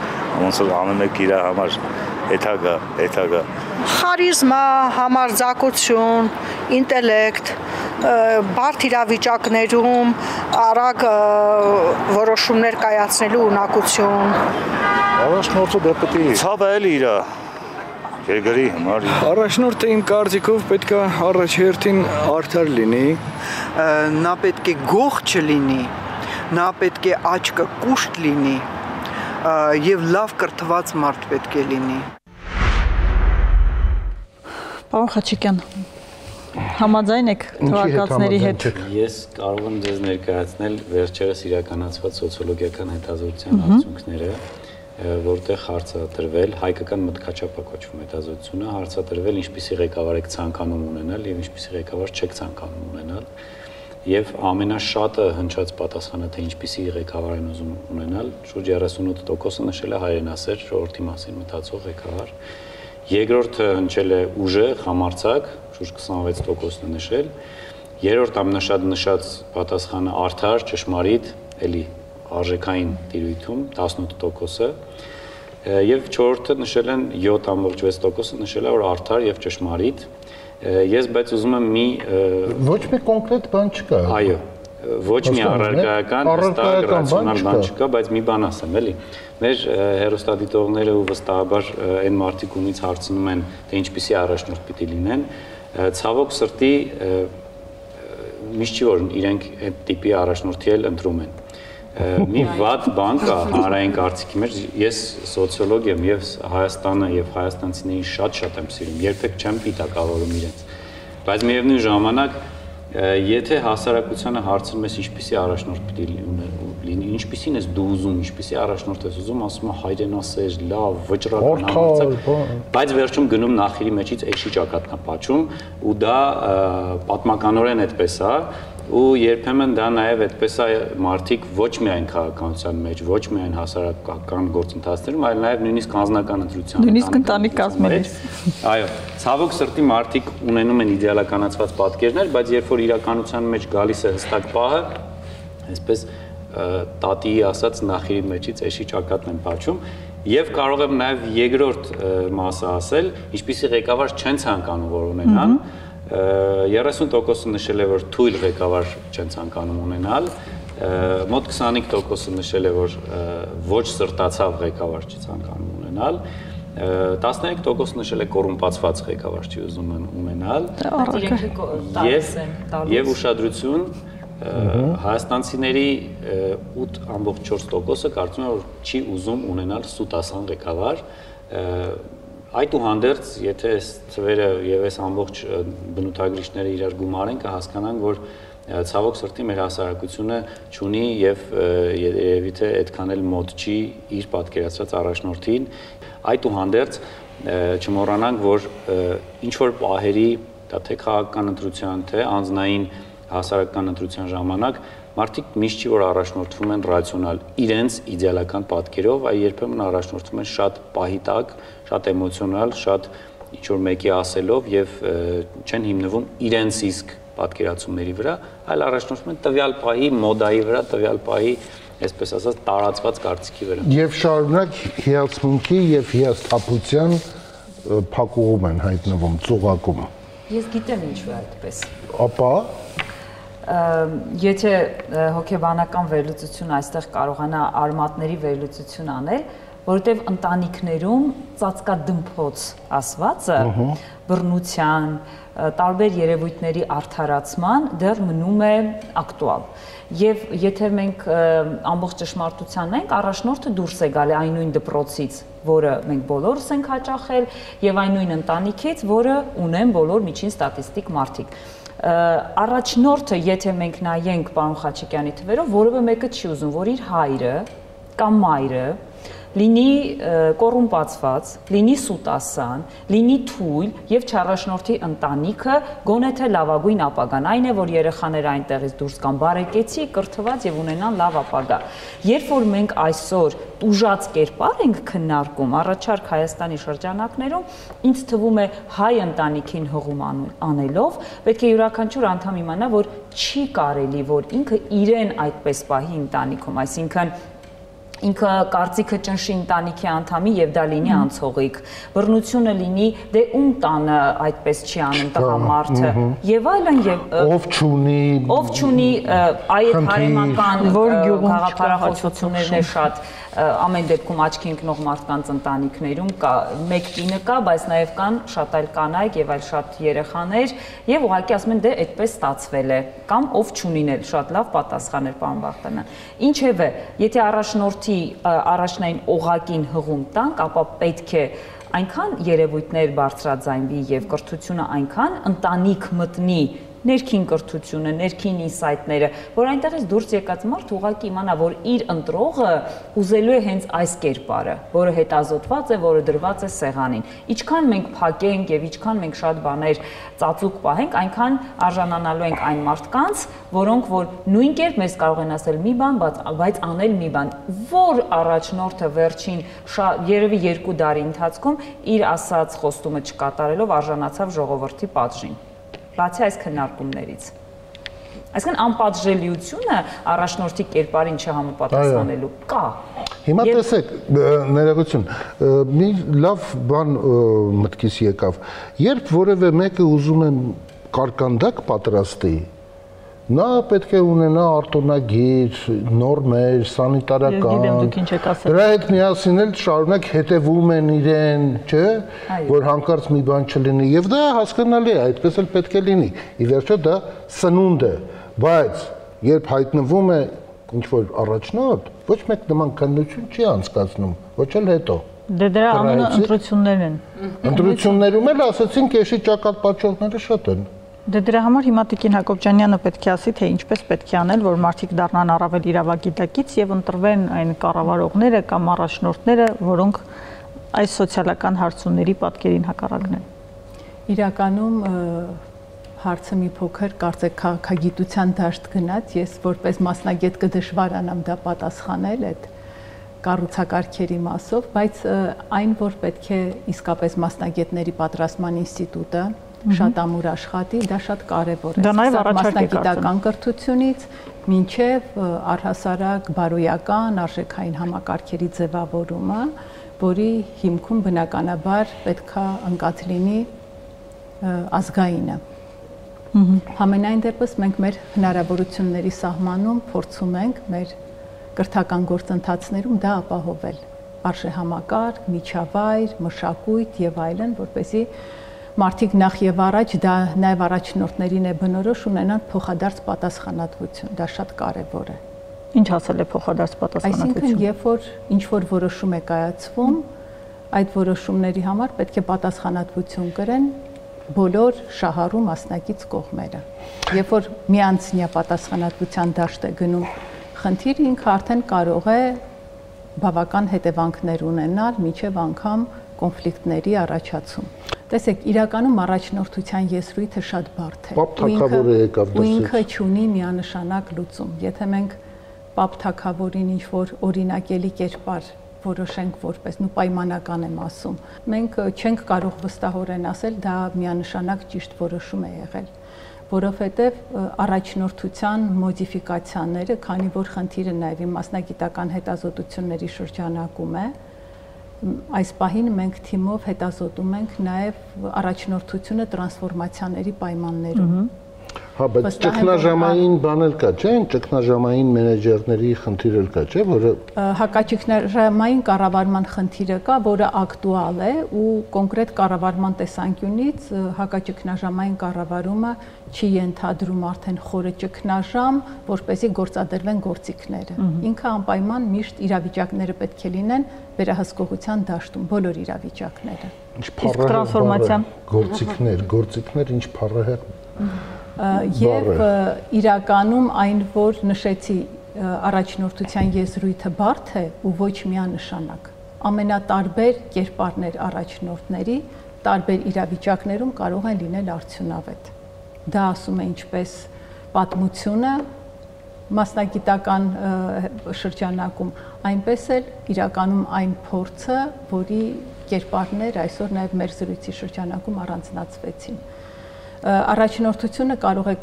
ոնց որ ամեն մեկ իր համար էթագա։ Խարիզմա, համարձակություն, ինտելեկտ, բարդ իրավիճակներում արագ որոշումներ կայացնելու ունակություն։ Առաջնորդը դա պետք է ցավը էլի իր երկրի համար։ Առաջնորդը իմ կարծիքով պետք է առաջերտին արդար լինի, նա պետք է գող չլինի, նա պետք է աչքը կուշտ լինի եւ լավ կրթված մարդ պետք է լինի։ Պարոն Խաչիկյան, համաձայն եք թվարկածների հետ։ Ես կարող եմ ձեզ ներկայացնել վերջերս իրականացված սոցիոլոգիական հետազոտության արդյունքները, որտեղ հարցադրվել, հայկական մտքաչափ է կոչվում հետազոտությունը, հարցադրվել ինչպիսի ղեկավար եք ցանկանում ունենալ եւ ինչպիսի ղեկավար չեք ցանկանում ունենալ, եւ ամենաշատը հնչած պատասխանը թե ինչպիսի ղեկավար են ուզում ունենալ, շուրջ 38%-ը նշել է հայրենասեր ժողովրդի մասին մտածող ղեկավար, երկրորդը հնչել է ուժեղ, համարձակ, շուրջ 26%-ն է նշել, երրորդ ամենաշատ նշած պատասխանը արդար, ճշմարիտ, էլի արժեքային տիրույթում 18%-ը, եւ չորրորդը նշել են 7.6%-ը նշել է որ արդար եւ ճշմարիտ։ Ես բայց ուզում եմ մի ոչ մի կոնկրետ բան չկա։ Այո, ոչ մի առարկայական, հստակ, ռացիոնալ բան չկա, բայց մի բան ասեմ, էլի։ Մեր հեռուստադիտողները ու վստահաբար այն մարդիկ ումից հարցնում են, թե ինչպիսի առաջնորդ պիտի լինեն, ցավոք սրտի միշտ չի որ իրենք այդ տիպի առաջնորդի էլ ընտրում են։ Մի վատ բան կա հանրային կարծիքի մեջ, ես սոցիոլոգ եմ եւ Հայաստանը եւ հայաստանցիներին շատ եմ սիրում, երբեք չեմ պիտակավորում իրենց։ Բայց միևնույն ժամանակ, եթե հասարակությանը հարցնում ես ինչպիսի առաջնորդ պիտի լինի, ինչպիսին ես դու ուզում, ինչպիսի առաջնորդ ես ուզում, ասում է հայրենասեր, լավ, վճռական, համարձակ, բայց վերջում գնում նախիրի մեջից էշի ճակատն է փաչում ու դա պատմականորեն այդպես է։ ու երբեմն դա նաև այդպես է մարդիկ ոչ միայն քաղաքականության մեջ, ոչ միայն հասարակական գործընթացներում, այլ նաև նույնիսկ անձնական ընտրության նույնիսկ ընտանիք կազմելիս։ Այո, ցավոք սրտի մարդիկ ունենում են իդեալականացված պատկերներ, բայց երբ որ իրականության մեջ գալիս է հստակ պահը, այսպես տատիի ասած նախիրի մեջից էշի ճակատն են փաչում, եւ կարող եմ նաև երկրորդ մասը ասել, ինչպիսի ղեկավար չեն ցանկանում որ ունենան, 30%-ը նշել է, որ թույլ ղեկավար չեն ցանկանում ունենալ, մոտ 25%-ը նշել է, որ ոչ սրտացավ ղեկավար չի ցանկանում ունենալ, 13% նշել է կոռումպացված ղեկավար չի ուզում ունենալ, եւ ուշադրություն հայաստանցիների 8.4%-ը կարծում է, որ չի ուզում ունենալ սուտասան ղեկավար, այդուհանդերձ, եթե այս թվերը եւ այս ամբողջ բնութագրիչները իրար գումարեն, կհասկանանք, որ ցավոք սրտի մեր հասարակությունը չունի եւ երևի թե այդքան էլ մոտ չի իր պատկերացրած առաջնորդին, այդուհանդերձ չմոռանանք, որ ինչ որ պահերի, դա թե քաղաքական ընտրության, թե անձնային հասարակական ընտրության ժամանակ մարդիկ միշտ չի որ առաջնորդվում են ռացիոնալ իրենց իդեալական պատկերով, այլ երբեմն առաջնորդվում են շատ պահի տակ, շատ էմոցիոնալ, շատ ինչ որ մեկի ասելով եւ չեն հիմնվում իրենց իսկ պատկերացումների վրա, այլ առաջնորդվում են տվյալ պահի մոդայի վրա, տվյալ պահի, այսպես ասած, տարածված կարծիքի վրա։ Եվ շարունակ հիացմունքի եւ հիասթափության փակուղում են հայտնվում, ծուղակում։ Ես գիտեմ ինչու է այդպես։ Ապա եթե հոգեբանական վերլուծություն այստեղ կարողանա արմատների վերլուծություն անել, որովհետև ընտանիքներում ծածկադմփոց ասվածը բռնության, տարբեր երևույթների արդարացման դեռ մնում է ակտուալ։ Եվ եթե մենք ամբողջ ճշմարտության ենք, առաջնորդը դուրս է գալի այն նույն դպրոցից, որը մենք բոլորս ենք հաճախել, եւ այն նույն ընտանիքից, որը ունեն բոլոր միջին ստատիստիկ մարդիկ։ Առաջնորդը, եթե մենք նայենք պարոն Խաչիկյանի թվերով, որևէ մեկը չի ուզում, որ իր հայրը կամ մայրը լինի կոռումպացված, լինի սուտասան, լինի թույլ եւ չառաջնորդի ընտանիքը գոնե թե լավագույն ապագան։ Այն է, որ երեխաները այնտեղից դուրս գան բարեկեցի, կրթված եւ ունենան լավ ապագա։ Երբ որ մենք այսօր ուժած կերպար ենք քննարկում առաջարկ Հայաստանի շրջանակներում, ինձ թվում է հայ ընտանիքին հղում անելով պետք է յուրաքանչյուր անդամ իմանա, որ չի կարելի, որ ինքը իրեն այդպես պահի ընտանիքում, այսինքն ինքը կարծիքը ճնշի ընտանիքի անդամի եւ դա լինի անցողիկ, բռնությունը լինի դե ում տանը այդպես չի անում տղամարդը եւ այլն եւ ով չունի այդ հարեմական որ գյուղում գաղափարախոսություններն է շատ ամեն դեպքում աչքի ընկնող մարդկանց ընտանիքներում կա մեկ կինը կա, բայց նաև կան շատ այլ կանայք եւ այլ շատ երեխաներ եւ ուղղակի ասում են դե այդպես ստացվել է կամ ով չունին էլ շատ լավ պատասխան էր պարոն Վախտանյան։ Ինչևէ, եթե առաջնորդի առաջնային օղակին հղում տանք, ապա պետք է այնքան երևույթներ բարձրաձայնվի եւ կրթությունը այնքան ընտանիք մտնի ներքին կրթությունը, ներքին ինսայթները, որ այնտեղից դուրս եկած մարդ ուղղակի իմանա, որ իր ընտրողը ուզելու է հենց այս կերպարը, որը հետազոտված է, որը դրված է սեղանին։ Ինչքան մենք փակենք եւ ինչքան մենք շատ բաներ ծածուկ պահենք, այնքան արժանանալու ենք այն մարդկանց, որոնք որ նույն կերպ մեզ կարող են ասել մի բան, բայց անել մի բան, որ առաջնորդը վերջին երևի 2 տարի ընթացքում իր ասած խոստումը չկատարելով արժանացավ ժողովրդի պատժին։ Բացի այս քննարկումներից։ Այսինքն անպատժելիությունը առաջնորդի կերպարին չհամապատասխանելու կա։ Հիմա տեսեք, ներողություն, մի լավ բան մտքիս եկավ։ Երբ որևէ մեկը ուզում է կարկանդակ պատրաստի, նա պետք է ունենա արտոնագիր, նորմեր, սանիտարական, դրա հետ միասին էլ շարունակ հետևում են իրեն, չէ, որ հանկարծ մի բան չլինի, եւ դա հասկանալի է, այդպես էլ պետք է լինի, ի վերջո դա սնունդ է, բայց երբ հայտնվում է ինչ-որ առաջնորդ, ոչ մեկ նման քննություն չի անցկացնում, ոչ էլ հետո։ Դե դրա ամենը ընտրություններն են։ Ընտրություններում էլ ասացին կեշի ճակատ պատճառները շատ են։ Դե դրա համար հիմա Տիկին Հակոբյանը պետք է ասի, թե ինչպես պետք է անել, որ մարդիկ դառնան առավել իրավագիտակից եւ ընտրվեն այն կառավարողները կամ առաջնորդները, որոնք այս սոցիալական հարցումների պատկերին հակառակն են։ Իրականում հարցը մի փոքր կարծեք քաղաքագիտության դաշտ գնաց, ես որպես մասնագետ կդժվարանամ դա պատասխանել այդ կառուցակարգերի մասով, բայց այն, որ պետք է իսկապես մասնագետների պատրաստման ինստիտուտը շատ ամուր աշխատի, դա շատ կարևոր է։ Դա նաև առաջարկ է մասնագիտական կրթությունից մինչև առհասարակ բարոյական արժեքային համակարգերի ձևավորումը, որի հիմքում բնականաբար պետքա ընկած լինի ազգայինը։ Համենայն դեպս մենք մեր հնարավորությունների սահմանում փորձում ենք մեր կրթական գործընթացներում դա ապահովել արժեհամակարգ, միջավայր, մշակույթ եւ այլն, որպեսզի մարդիկ նախ եւ առաջ դա նաեւ առաջնորդներին է բնորոշ ունենան փոխադարձ պատասխանատվություն, դա շատ կարեւոր է։ Ինչ ասել է փոխադարձ պատասխանատվություն։ Այսինքն, երբ որ ինչ որ որոշում է կայացվում, այդ որոշումների համար պետք է պատասխանատվություն կրեն բոլոր շահառու մասնակից կողմերը։ Երբ որ միանձնյա պատասխանատվության դաշտ է գնում խնդիրը, ինքը արդեն կարող է բավական հետևանքներ ունենալ մինչև անգամ կոնֆլիկտների առաջացում։ Տեսեք, իրականում առաջնորդության եսրույթը շատ բարդ է։ Պապ թագավորը եկավ դրսից։ Ու ինքը չունի միանշանակ լուծում։ Եթե մենք պապ թագավորին ինչ որ օրինակելի կերպար որոշենք որպես պայմանական եմ ասում, մենք չենք կարող վստահորեն ասել դա միանշանակ ճիշտ որոշում է եղել, որովհետև առաջնորդության մոդիֆիկացիաները, քանի որ խնդիրը նաև մասնագիտական հետազոտությունների շրջանակում է, այս պահին մենք թիմով հետազոտում ենք նաև առաջնորդությունը տրանսֆորմացիաների պայմաններում։ Հա, բայց ճգնաժամային բան էլ կա, չէ՞, ճգնաժամային մենեջերների խնդիր էլ կա, չէ՞, որը հակաճգնաժամային կառավարման խնդիրը կա, որը ակտուալ է ու կոնկրետ կառավարման տեսանկյունից հակաճգնաժամային կառավարումը չի ենթադրում արդեն խորը ճգնաժամ, որպեսզի գործադրվեն գործիքները։ Ինքը անպայման միշտ իրավիճակները պետք է լինեն վերահսկողության դաշտում, բոլոր իրավիճակները։ Ինչ փառահեղ գործիքներ, ինչ փառահեղ Եվ իրականում այն, որ նշեցի առաջնորդության եզրույթը բարդ է ու ոչ միանշանակ։ Ամենատարբեր կերպարներ առաջնորդների տարբեր իրավիճակներում կարող են լինել արդյունավետ։ Դա ասում է ինչպես պատմությունը մասնագիտական շրջանակում, այնպես էլ իրականում այն փորձը, որի կերպարներ այսօր նաև մեր զրույցի շրջանակում առանձնացվեցին։ Առաջնորդությունը կարող է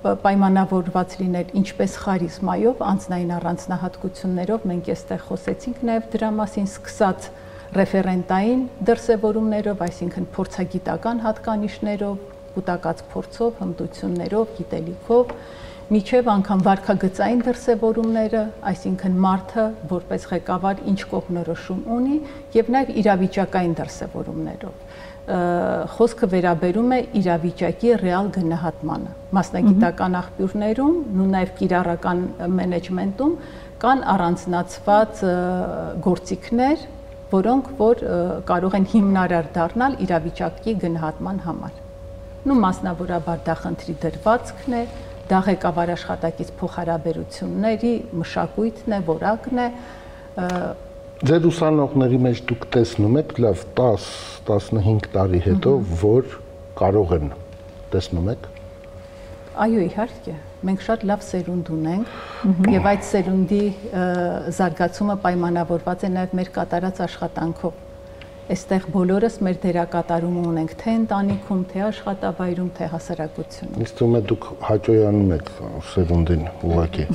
պայմանավորված լինել ինչպես խարիզմայով, անձնային առանձնահատկություններով, մենք այստեղ խոսեցինք նաև դրա մասին, սկսած ռեֆերենտային դրսևորումներով, այսինքն փորձագիտական հատկանիշներով, կուտակած փորձով, հմտություններով, գիտելիքով, միջև անգամ վարքագծային դրսևորումները, այսինքն մարդը որպես ղեկավար ինչ կողմնորոշում ունի, եւ նաև իրավիճակային դրսևորումներով։ Խոսքը վերաբերում է իրավիճակի ռեալ գնահատմանը։ Մասնագիտական աղբյուրներում ու նաև կիրառական մենեջմենտում կան առանձնացված գործիքներ, որոնք որ կարող են հիմնարար դառնալ իրավիճակի գնահատման համար։ Մասնավորաբար դա խնդրի դրվածքն է, դա ղեկավար աշխատակից փոխհարաբերությունների մշակույթն է, որակն է։ Ձեր ուսանողների մեջ դուք տեսնում եք լավ 10-15 տարի հետո, որ կարող են, տեսնում եք։ Այո, իհարկե, մենք շատ լավ սերունդ ունենք եւ այդ սերունդի զարգացումը պայմանավորված է նաեւ մեր կատարած աշխատանքով։ Այստեղ բոլորս մեր դերակատարումը ունենք թե ընտանիքում, թե աշխատավայրում, թե հասարակությունում։ Ինձ թվում է դուք հաճոյանում եք սերունդին ուղղակի։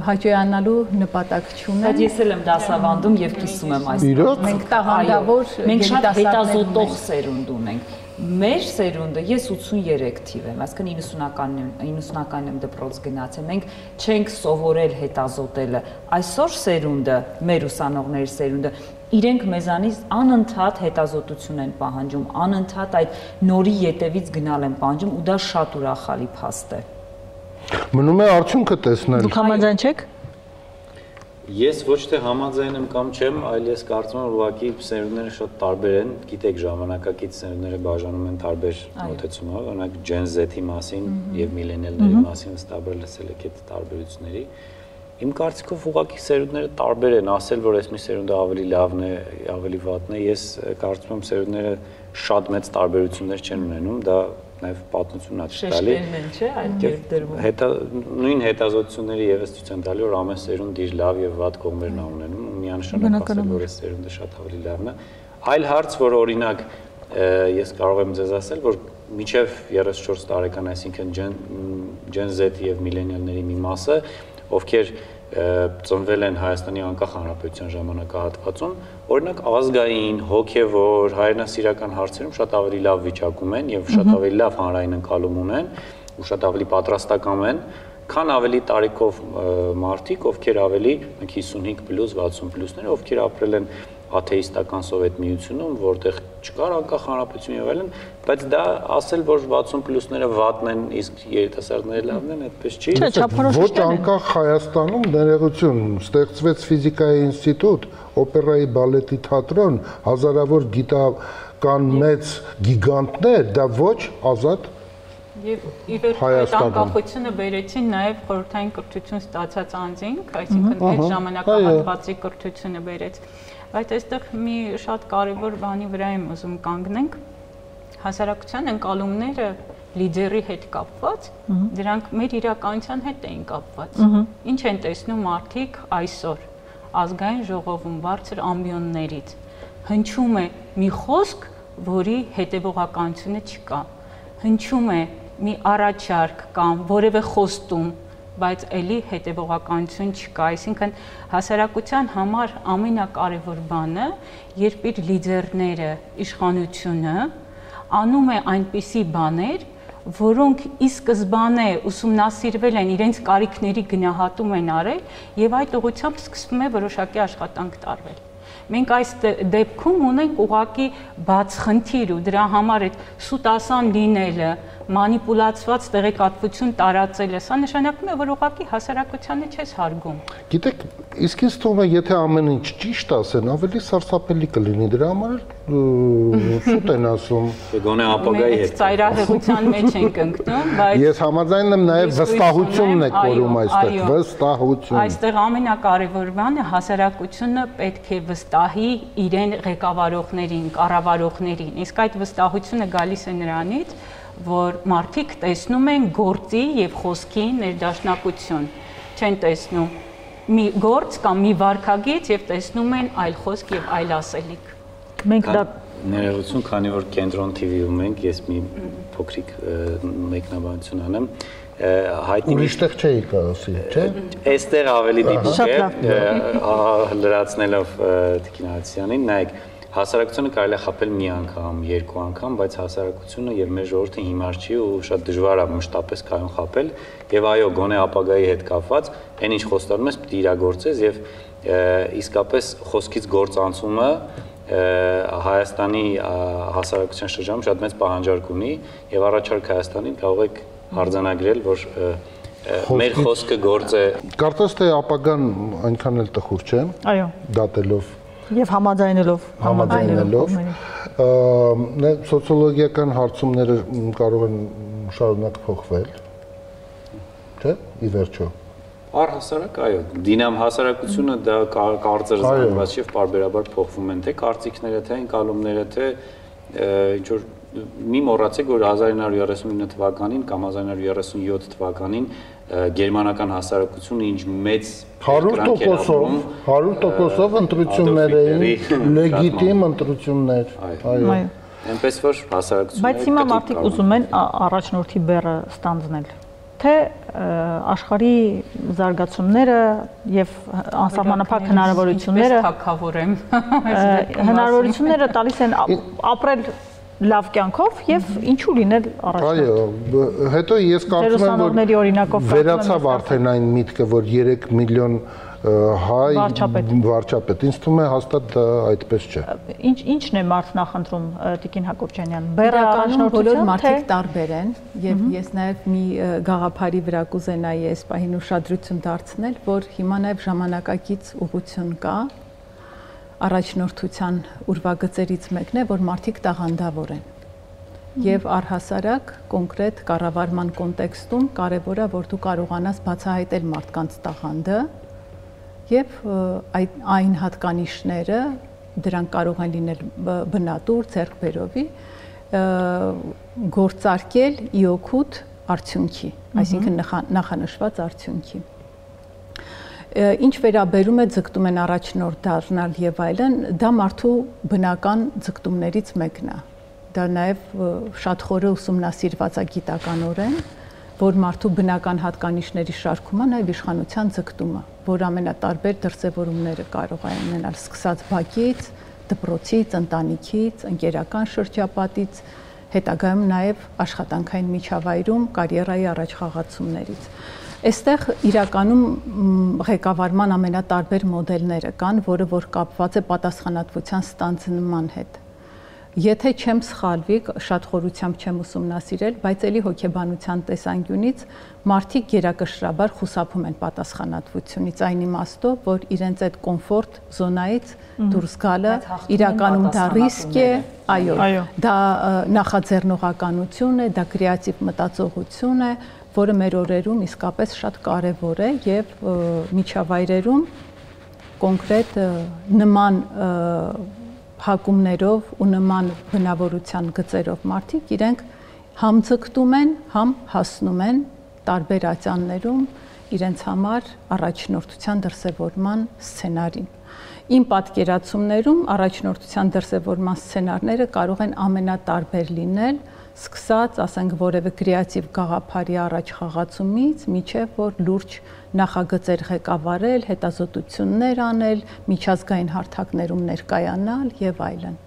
Հաճոյանալու նպատակ չունեմ։ Բայց ես էլ եմ դասավանդում եւ կիսում եմ այս։ Մենք տաղանդավոր մենք շատ հետազոտող սերունդ ունենք։ Մեր սերունդը, ես 83 թիվ եմ, այսինքն 90-ականն եմ դպրոց գնացել, մենք չենք սովորել հետազոտելը։ Այսօր սերունդը, մեր ուսանողների սերունդը, իրենք մեզանից անընդհատ հետազոտություն են պահանջում, անընդհատ այդ նորի ետևից գնալ են պահանջում ու դա շատ ուրախալի փաստ է։ Մնում է արդյունքը տեսնել։ Դուք համաձայն չեք։ Ես ոչ թե համաձայն եմ կամ չեմ, այլ ես կարծում եմ, որ ուղղակի սերունդները շատ տարբեր են, գիտեք, ժամանակակից սերունդները բաժանում են տարբեր մոտեցումով, օրինակ Gen Z-ի մասին եւ միլենիալների մասին ստաբրել լսել եք այդ տարբերությունների։ Իմ կարծիքով ուղղակի սերունդները տարբեր են, ասել, որ այս մի սերունդը ավելի լավն է, ավելի վատն է, ես կարծում եմ սերունդները շատ մեծ տարբերություններ չեն ունենում, դա նաև պատմությունն է տալի։ Շեշտերն են, չէ, այդ կերպ նույն հետազոտությունները եւս ցույց են տալի, որ ամեն սերունդ իր լավ եւ վատ կողմերն է ունենում, ու միանշանակ ասել, որ այս սերունդը շատ ավելի լավն է։ Այլ հարց, որ օրինակ ես կարող եմ ձեզ ասել, որ մինչև 34 տարեկան, այսինքն Gen Z եւ միլենիալների մի մասը, ովքեր ծնվել են Հայաստանի անկախ հանրապետության ժամանակահատվածում, օրինակ ազգային, հոգևոր, հայրենասիրական հարցերում շատ ավելի լավ վիճակում են եւ շատ ավելի լավ հանրային ընկալում ունեն ու շատ ավելի պատրաստական են, քան ավելի տարիքով մարդիկ, ովքեր ավելի 55+, 60+-ներ, ովքեր ապրել են աթեիստական Սովետ միությունում, որտեղ չկար անկախ հանրապետություն եւ այլն, բայց դա ասել, որ 60+-ները վատն են, իսկ երիտասարդները լավն են, այդպես չի։ Ոչ անկախ Հայաստանում ներողություն, ստեղծվեց ֆիզիկայի ինստիտուտ, օպերայի բալետի թատրոն, հազարավոր գիտական մեծ գիգանտներ, դա ոչ ազատ Եվ ի վերջո այդ անկախությունը բերեցին նաև խորհրդային կրթություն ստացած անձինք, այսինքն այդ ժամանակահատվածի կրթությունը բերեց։ Բայց այստեղ մի շատ կարևոր բանի վրա եմ ուզում կանգնենք, հասարակության ընկալումները լիդերի հետ կապված, դրանք մեր իրականության հետ էին կապված։ Ինչ են տեսնում մարդիկ այսօր ազգային ժողովում բարձր ամբիոններից։ Հնչում է մի խոսք, որի հետևողականությունը չկա։ Հնչում է մի առաջարկ կամ որևէ խոստում, բայց էլի հետևողականություն չկա, այսինքն հասարակության համար ամենակարևոր բանը, երբ իր լիդերները, իշխանությունը անում է այնպիսի բաներ, որոնք ի սկզբանե ուսումնասիրվել են, իրենց կարիքների գնահատում են արել եւ այդ ուղղությամբ սկսվում է որոշակի աշխատանք տարվել։ Մենք այս դեպքում ունենք ուղղակի բաց խնդիր ու դրա համար այդ սուտասան լինելը, մանիպուլացված տեղեկատվություն տարածելը, սա նշանակում է, որ ուղղակի հասարակությանը չես հարգում։ Գիտեք, իսկ ինձ թվում է, եթե ամեն ինչ ճիշտ ասեն, ավելի սարսափելի կլինի, դրա համար սուտ են ասում։ Գոնե ապագայի հետ։ Ծայրահեղության մեջ ենք ընկնում, բայց ես համաձայն եմ նաև վստահությունն է կորում այստեղ, վստահություն։ Այստեղ ամենակարևոր բանը հասարակությունը պետք է վստահի իրեն ղեկավարողներին, կառավարողներին։ Իսկ այդ վստահությունը գալիս է նրանից, որ մարդիկ տեսնում են գործի եւ խոսքի ներդաշնակություն, չեն տեսնում մի գործ կամ մի վարքագիծ եւ տեսնում են այլ խոսք եւ այլ ասելիք։ Մենք դա ներողություն, քանի որ Կենտրոն TV-ում ենք, ես մի փոքրիկ մեկնաբանություն անեմ, հայտնի ուրիշ տեղ չէի ասի, չէ՞։ Այստեղ ավելի դիպուկ է, լրացնելով Տիկին Հարությունյանին, նայեք, հասարակությունը կարելի է խաբել մի անգամ, երկու անգամ, բայց հասարակությունը եւ մեր ժողովուրդը հիմար չի ու շատ դժվար է մշտապես կայուն խաբել եւ այո, գոնե ապագայի հետ կապված, այն ինչ խոստանում ես, պիտի իրագործես եւ իսկապես խոսքից գործանցումը Հայաստանի հասարակության շրջանում շատ մեծ պահանջարկ ունի եւ առաջարկ Հայաստանին կարող եք արձանագրել, որ մեր խոսքը գործ է։ Կարծես թե ապագան այնքան էլ տխուր չէ։ Այո։ Դատելով Եվ համաձայնելով սոցիոլոգիական հարցումները կարող են շարունակ փոխվել, չէ՞, ի վերջո։ Առհասարակ, այո, դինամ հասարակությունը դա կարծր զանգված եւ պարբերաբար փոխվում են, թե կարծիքները, թե ընկալումները, թե ինչ որ մի մոռացեք, որ 1939 թվականին կամ 1937 թվականին գերմանական հասարակությունը ինչ մեծ 100% ընտրություններ էին, լեգիտիմ ընտրություններ, այո։ Այնպես որ հասարակությունը Բայց հիմա մարդիկ ուզում են առաջնորդի բեռը ստանձնել, թե աշխարհի զարգացումները եւ անսահմանափակ հնարավորությունները հնարավորությունները տալիս են ապրել լավ կյանքով եւ ինչու լինել առաջնորդ։ Այո, հետո ես կարծում եմ, որ վերացավ արդեն այն միտքը, որ 3 միլիոն հայ վարչապետ, ինձ թվում է հաստատ դա այդպես չէ։ Ինչն է մարդ նախընտրում Տիկին Հակոբյանյան։ Իրականում բոլոր մարդիկ տարբեր են եւ ես նաեւ մի գաղափարի վրա կուզենայի այս պահին ուշադրություն դարձնել, որ հիմա նաեւ ժամանակակից ուղղություն կա առաջնորդության ուրվագծերից մեկն է, որ մարդիկ տաղանդավոր են։ Եւ առհասարակ կոնկրետ կառավարման կոնտեքստում կարեւոր է, որ դու կարողանաս բացահայտել մարդկանց տաղանդը եւ այն հատկանիշները, դրանք կարող են լինել բնատուր, ձեռքբերովի, գործարկել իօքուտ արդյունքի, այսինքն նախանշված արդյունքի։ Ինչ վերաբերում է ձգտումեն առաջնորդ դառնալ եւ այլն, դա մարդու բնական ձգտումներից մեկն է։ Դա նաեւ շատ խորը ուսումնասիրված է գիտականորեն, որ մարդու բնական հատկանիշների շարքում է նաեւ իշխանության ձգտումը, որ ամենատարբեր դրսևորումները կարող է ունենալ, սկսած բակից, դպրոցից, ընտանիքից, ընկերական շրջապատից, հետագայում նաեւ աշխատանքային միջավայրում կարիերայի առաջխաղացումներից։ Այստեղ իրականում ղեկավարման ամենատարբեր մոդելները կան, որը որ կապված է պատասխանատվության ստանձնման հետ։ Եթե չեմ սխալվի, շատ խորությամբ չեմ ուսումնասիրել, բայց էլի հոգեբանության տեսանկյունից մարդիկ գերակշռաբար խուսափում են պատասխանատվությունից, այն իմաստով, որ իրենց այդ կոմֆորտ զոնայից դուրս գալը իրականում դա ռիսկ է, այո, դա նախաձեռնողականություն է, դա կրեատիվ մտածողություն է, որը մեր օրերում իսկապես շատ կարևոր է եւ միջավայրերում կոնկրետ նման հակումներով ու նման բնավորության գծերով մարդիկ իրենք համ ձգտում են, համ հասնում են տարբեր ատյաններում իրենց համար առաջնորդության դրսևորման սցենարին։ Իմ պատկերացումներում առաջնորդության դրսևորման սցենարները կարող են ամենատարբեր լինել, սկսած, ասենք, որևէ կրեատիվ գաղափարի առաջխաղացումից, մինչև որ լուրջ նախագծեր ղեկավարել, հետազոտություններ անել, միջազգային հարթակներում ներկայանալ եւ այլն։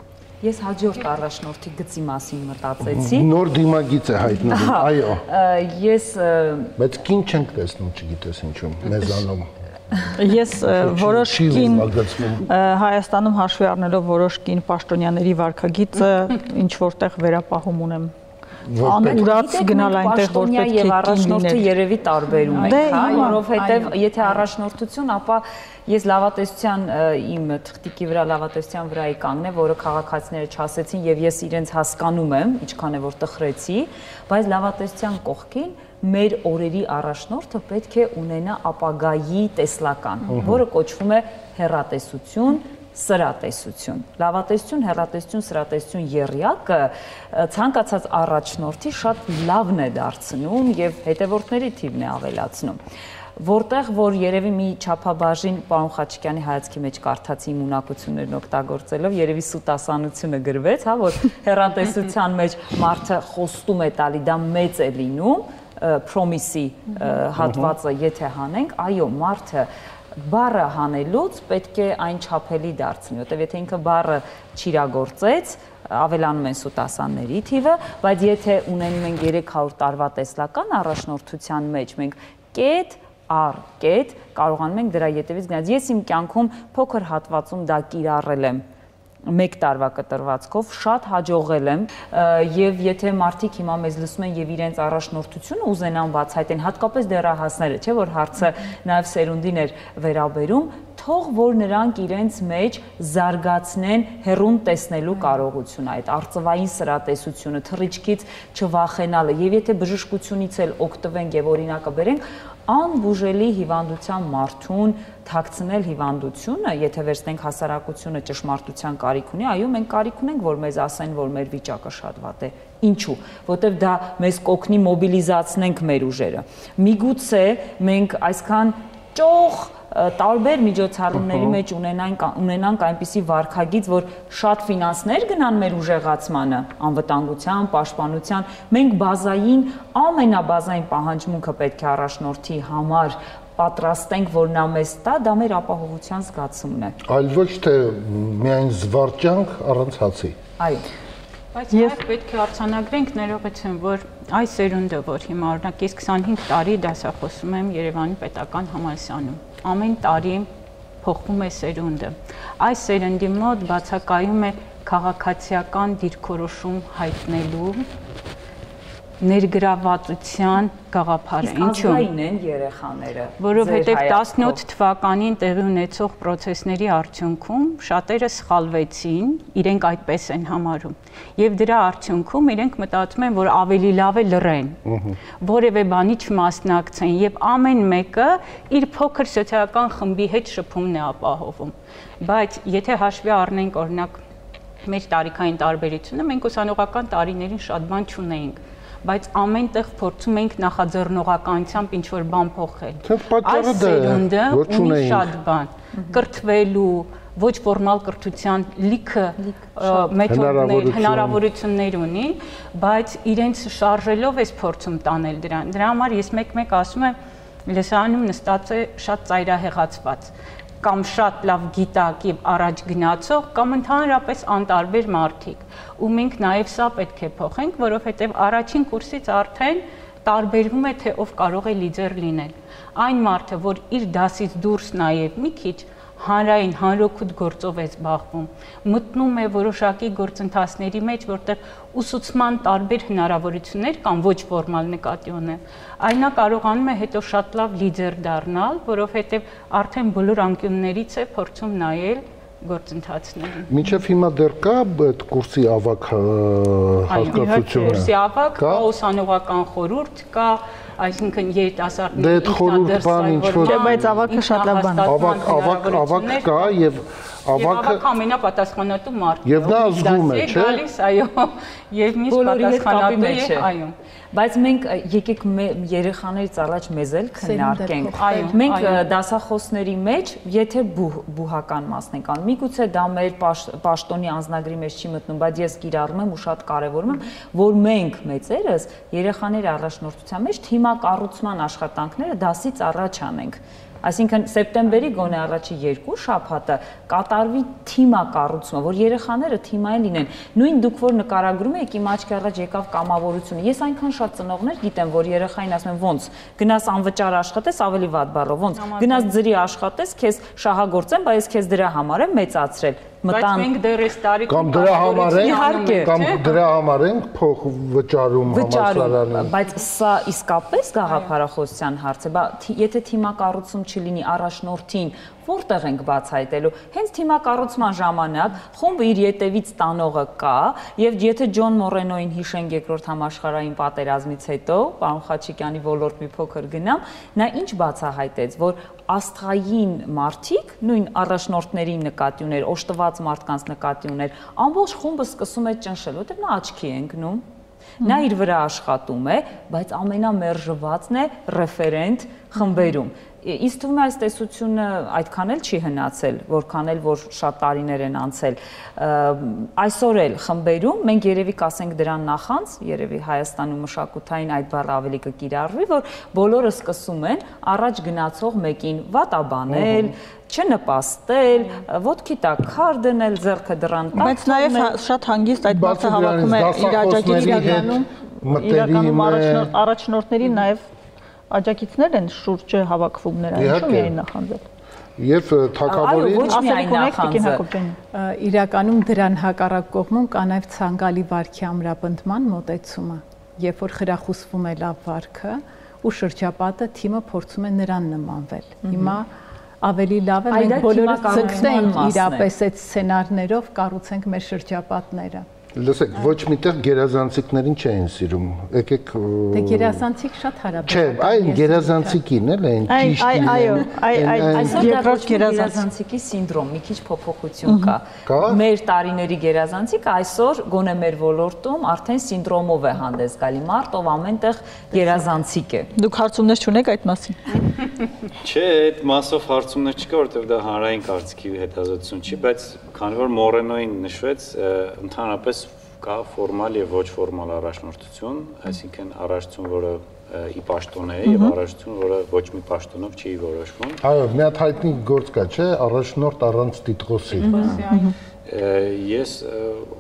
Ես հաջորդ առաջնորդի գծի մասին մտածեցի։ Նոր դիմագիծ է հայտնվում, այո։ Ես բայց կին չենք տեսնում, չգիտես ինչու, մեզանում։ Ես որոշ կին Հայաստանում հաշվի առնելով որոշ կին պաշտոնյաների վարքագիծը ինչ որտեղ վերապահում ունեմ։ Անուրաց գնալ այնտեղ որ պետք է եւ առաջնորդը երևի տարբերում են, հա, որովհետեւ եթե առաջնորդություն, ապա ես լավատեսության իմ թղթիկի վրա լավատեսության վրայի կանգնեմ, որը քաղաքացիները չասեցին եւ ես իրենց հասկանում եմ, ինչքան է որ տխրեցի, բայց լավատեսության կողքին մեր օրերի առաջնորդը պետք է ունենա ապագայի տեսլական, որը կոչվում է հեռատեսություն, սրատեսություն։ Լավատեսություն, հեռատեսություն, սրատեսություն եռյակը ցանկացած առաջնորդի շատ լավն է դարձնում եւ հետևորդների թիվն է ավելացնում։ Որտեղ որ երևի մի չափաբաժին պարոն Խաչիկյանի հայացքի մեջ կարդացի իմ ունակություններն օգտագործելով, երևի սուտասանությունը գրվեց, հա, որ հեռատեսության մեջ մարդը խոստում է տալի, դա մեծ է լինում, պրոմիսի հատվածը եթե հանենք, այո, մարդը բառը հանելուց պետք է այն չափելի դարձնի, որտեղ եթե ինքը բառը չիրագործեց, ավելանում են սուտասանների թիվը, բայց եթե ունենում ենք 300 տարվա տեսլական առաջնորդության մեջ, մենք կետ առ կետ կարողանում ենք դրա ետևից գնալ։ Ես իմ կյանքում փոքր հատվածում դա կիրառել եմ մեկ տարվա կտրվածքով շատ հաջողել եմ եւ եթե մարդիկ հիմա մեզ լսում են եւ իրենց առաջնորդությունը ուզենան բացահայտեն, հատկապես դեռահասները, չէ՞ որ հարցը նաեւ սերունդին էր վերաբերում, թող որ նրանք իրենց մեջ զարգացնեն հեռուն տեսնելու կարողությունը, այդ արծվային սրատեսությունը, թռիչքից չվախենալը եւ եթե բժշկությունից էլ օգտվենք եւ օրինակը բերենք, անբուժելի հիվանդության մարդուն թաքցնել հիվանդությունը, եթե վերցնենք հասարակությունը ճշմարտության կարիք ունի, այո, մենք կարիք ունենք, որ մեզ ասեն, որ մեր վիճակը շատ վատ է։ Ինչու՞, որտեվ դա մեզ կօգնի մոբիլիզացնենք մեր ուժերը։ Միգուցե մենք այսքան ճոխ տարբեր միջոցառումների մեջ ունենանք այնպիսի վարքագիծ, որ շատ ֆինանսներ գնան մեր ուժեղացմանը, անվտանգության, պաշտպանության, մենք բազային, ամենաբազային պահանջմունքը պետք է առաջնորդի համար պատրաստենք, որ նա մեզ տա, դա մեր ապահովության զգացումն է։ Այլ ոչ թե միայն զվարճանք առանց հացի։ Այո։ Բայց նաև պետք է արձանագրենք ներողություն, որ այս սերունդը, որ հիմա օրինակ ես 25 տարի դասախոսում եմ Երևանի պետական համալսարանում, ամեն տարի փոխվում է սերունդը։ Այս սերնդի մոտ բացակայում է քաղաքացիական դիրքորոշում հայտնելու ներգրավվածության գաղափարը։ Ինչու՞։ Ազգային են երեխաները։ Որովհետև 17 թվականին տեղի ունեցող process-ների արդյունքում շատերը սխալվեցին, իրենք այդպես են համարում։ Եվ դրա արդյունքում իրենք մտածում են, որ ավելի լավ է լռեն, որևէ բանի չմասնակցեն, եւ ամեն մեկը իր փոքր սոցիալական խմբի հետ շփումն է ապահովում։ Բայց եթե հաշվի առնենք օրինակ մեր տարիքային տարբերությունը մենք ուսանողական տարիներին շատ բան չունեինք, բայց ամենտեղ փորձում ենք նախաձեռնողականությամբ ինչ-որ բան փոխել։ Այս սերունդը ունի շատ բան, կրթվելու, ոչ ֆորմալ կրթության լիքը մեթոդներ, հնարավորություններ ունի, բայց իրենց շարժելով էս փորձում տանել դրան։ Դրա համար ես մեկ-մեկ ասում եմ, լեսարանում նստած է շատ ծայրահեղացված, կամ շատ լավ գիտակ եւ առաջ գնացող, կամ ընդհանրապես անտարբեր մարդիկ։ Ու մենք նաեւ սա պետք է փոխենք, որովհետեւ առաջին կուրսից արդեն տարբերվում է թե ով կարող է լիդեր լինել։ Այն մարդը, որ իր դասից դուրս նաեւ մի քիչ հանրային հանրօգուտ գործով է զբաղվում, մտնում է որոշակի գործընթացների մեջ, որտեղ ուսուցման տարբեր հնարավորություններ կամ ոչ ֆորմալ նկատի ունեմ, այն նա կարողանում է հետո շատ լավ լիդեր դառնալ, որովհետև արդեն բոլոր անկյուններից է փորձում նայել գործընթացներին։ Մինչև հիմա դեռ կա այդ կուրսի ավագ հասկացությունը։ Կուրսի ավագ կա, ուսանողական խորհուրդ կա, այսինքն երիտասարդների դե խորհուրդ բան ինչ-որ, բայց ավագը շատ լավ բան է։ Ավագ կա եւ ավագը ամենապատասխանատու մարդն է։ Եվ նա զգում է, չէ՞։ Գալիս, այո, եւ միշտ պատասխանատու է, այո։ Բայց մենք եկեք երեխաներից առաջ մեզ էլ քննարկենք։ Մենք դասախոսների մեջ, եթե բուհական մասն ենք անում, միգուցե դա մեր պաշտոնի անձնագրի մեջ չի մտնում, բայց ես կիրառում եմ ու շատ կարևորում եմ, որ մենք մեծերս երեխաների առաջնորդության մեջ թիմակառուցման աշխատանքները դասից առաջ անենք։ Այսինքն սեպտեմբերի գոնե առաջի 2 շաբաթը կատարվի թիմակառուցումը, որ երեխաները թիմային լինեն։ Նույն դուք որ նկարագրում եք, իմ աչքի առաջ եկավ կամավորությունը։ Ես այնքան շատ ծնողներ գիտեմ, որ երեխային ասում են ոնց գնաս անվճար աշխատես, ավելի վատ բառով, ոնց գնաս ձրի աշխատես, քեզ շահագործեն, բայց քեզ դրա համար եմ մեծացրել։ Բայց մենք դեռ այս տարի կամ դրա համար ենք փող վճարում համալսարանում։ Բայց սա իսկապես գաղափարախոսության հարց է, եթե թիմակառուցում չլինի առաջնորդին, որտեղ ենք բացահայտելու։ Հենց թիմակառուցման ժամանակ խումբը իր ետևից տանողը կա, եւ եթե Ջոն Մորենոին հիշենք երկրորդ համաշխարհային պատերազմից հետո, պարոն Խաչիկյանի ոլորտ մի փոքր գնամ, նա ինչ բացահայտեց, որ աստղային մարդիկ, նույն առաջնորդների նկատի ուներ, օժտված մարդկանց նկատի ուներ, ամբողջ խումբը սկսում է ճնշել, որտեղ նա աչքի է ընկնում։ Նա իր վրա աշխատում է, բայց ամենամերժվածն է ռեֆերենտ խմբերում։ Ինձ թվում է այս տեսությունը այդքան էլ չի հնացել, որքան էլ որ շատ տարիներ են անցել։ Այսօր էլ խմբերում մենք երևի կասենք դրան նախանց, երևի Հայաստանում մշակութային այդ բառը ավելի կկիրառվի, որ բոլորը սկսում են առաջ գնացող մեկին վատաբանել, չնպաստել, ոտքի տակ քար դնել, ձեռքը դռան տակ։ Բայց նաև շատ հանգիստ այդ բացը հավաքում է իր աջակիցներում առաջնորդների նաև աջակիցներ են շուրջը հավաքվում նրան երին նախանձել։ Եվ թագավորին իրականում դրան հակառակ կողմում կա նաև ցանկալի վարքի ամրապնդման մոտեցումը, երբ որ խրախուսվում է լավ վարքը ու շրջապատը թիմը փորձում է նրան նմանվել։ Հիմա ավելի լավ է մենք բոլորս ցկտենք իրապես այդ սցենարներով կառուցենք մեր շրջապատները։ Լսեք, ոչ միտեղ գերազանցիկներին չեն սիրում։ Եկեք Դե գերազանցիկ շատ հարաբերական։ Չէ, այն գերազանցիկին էլ են ճիշտ։ Այսօր երկրորդ գերազանցիկի սինդրոմ, մի քիչ փոփոխություն կա։ Մեր տարիների գերազանցիկը այսօր գոնե մեր ոլորտում արդեն սինդրոմով է հանդես գալի, մարդ ով ամենտեղ գերազանցիկ է։ Դուք հարցումներ չունեք այդ մասին։ Չէ, այդ մասով հարցումներ չկա, որտեղ դա հանրային կարծիքի հետազոտություն չի, բայց քանի որ Մորենոին նշվեց, ընդհանրապես կա ֆորմալ եւ ոչ ֆորմալ առաջնորդություն, այսինքն առաջություն, որը ի պաշտոն է եւ առաջություն, որը ոչ մի պաշտոնով չի որոշվում։ Այո, մի հատ հայտնի գործ կա, չէ, առաջնորդ առանց տիտղոսի։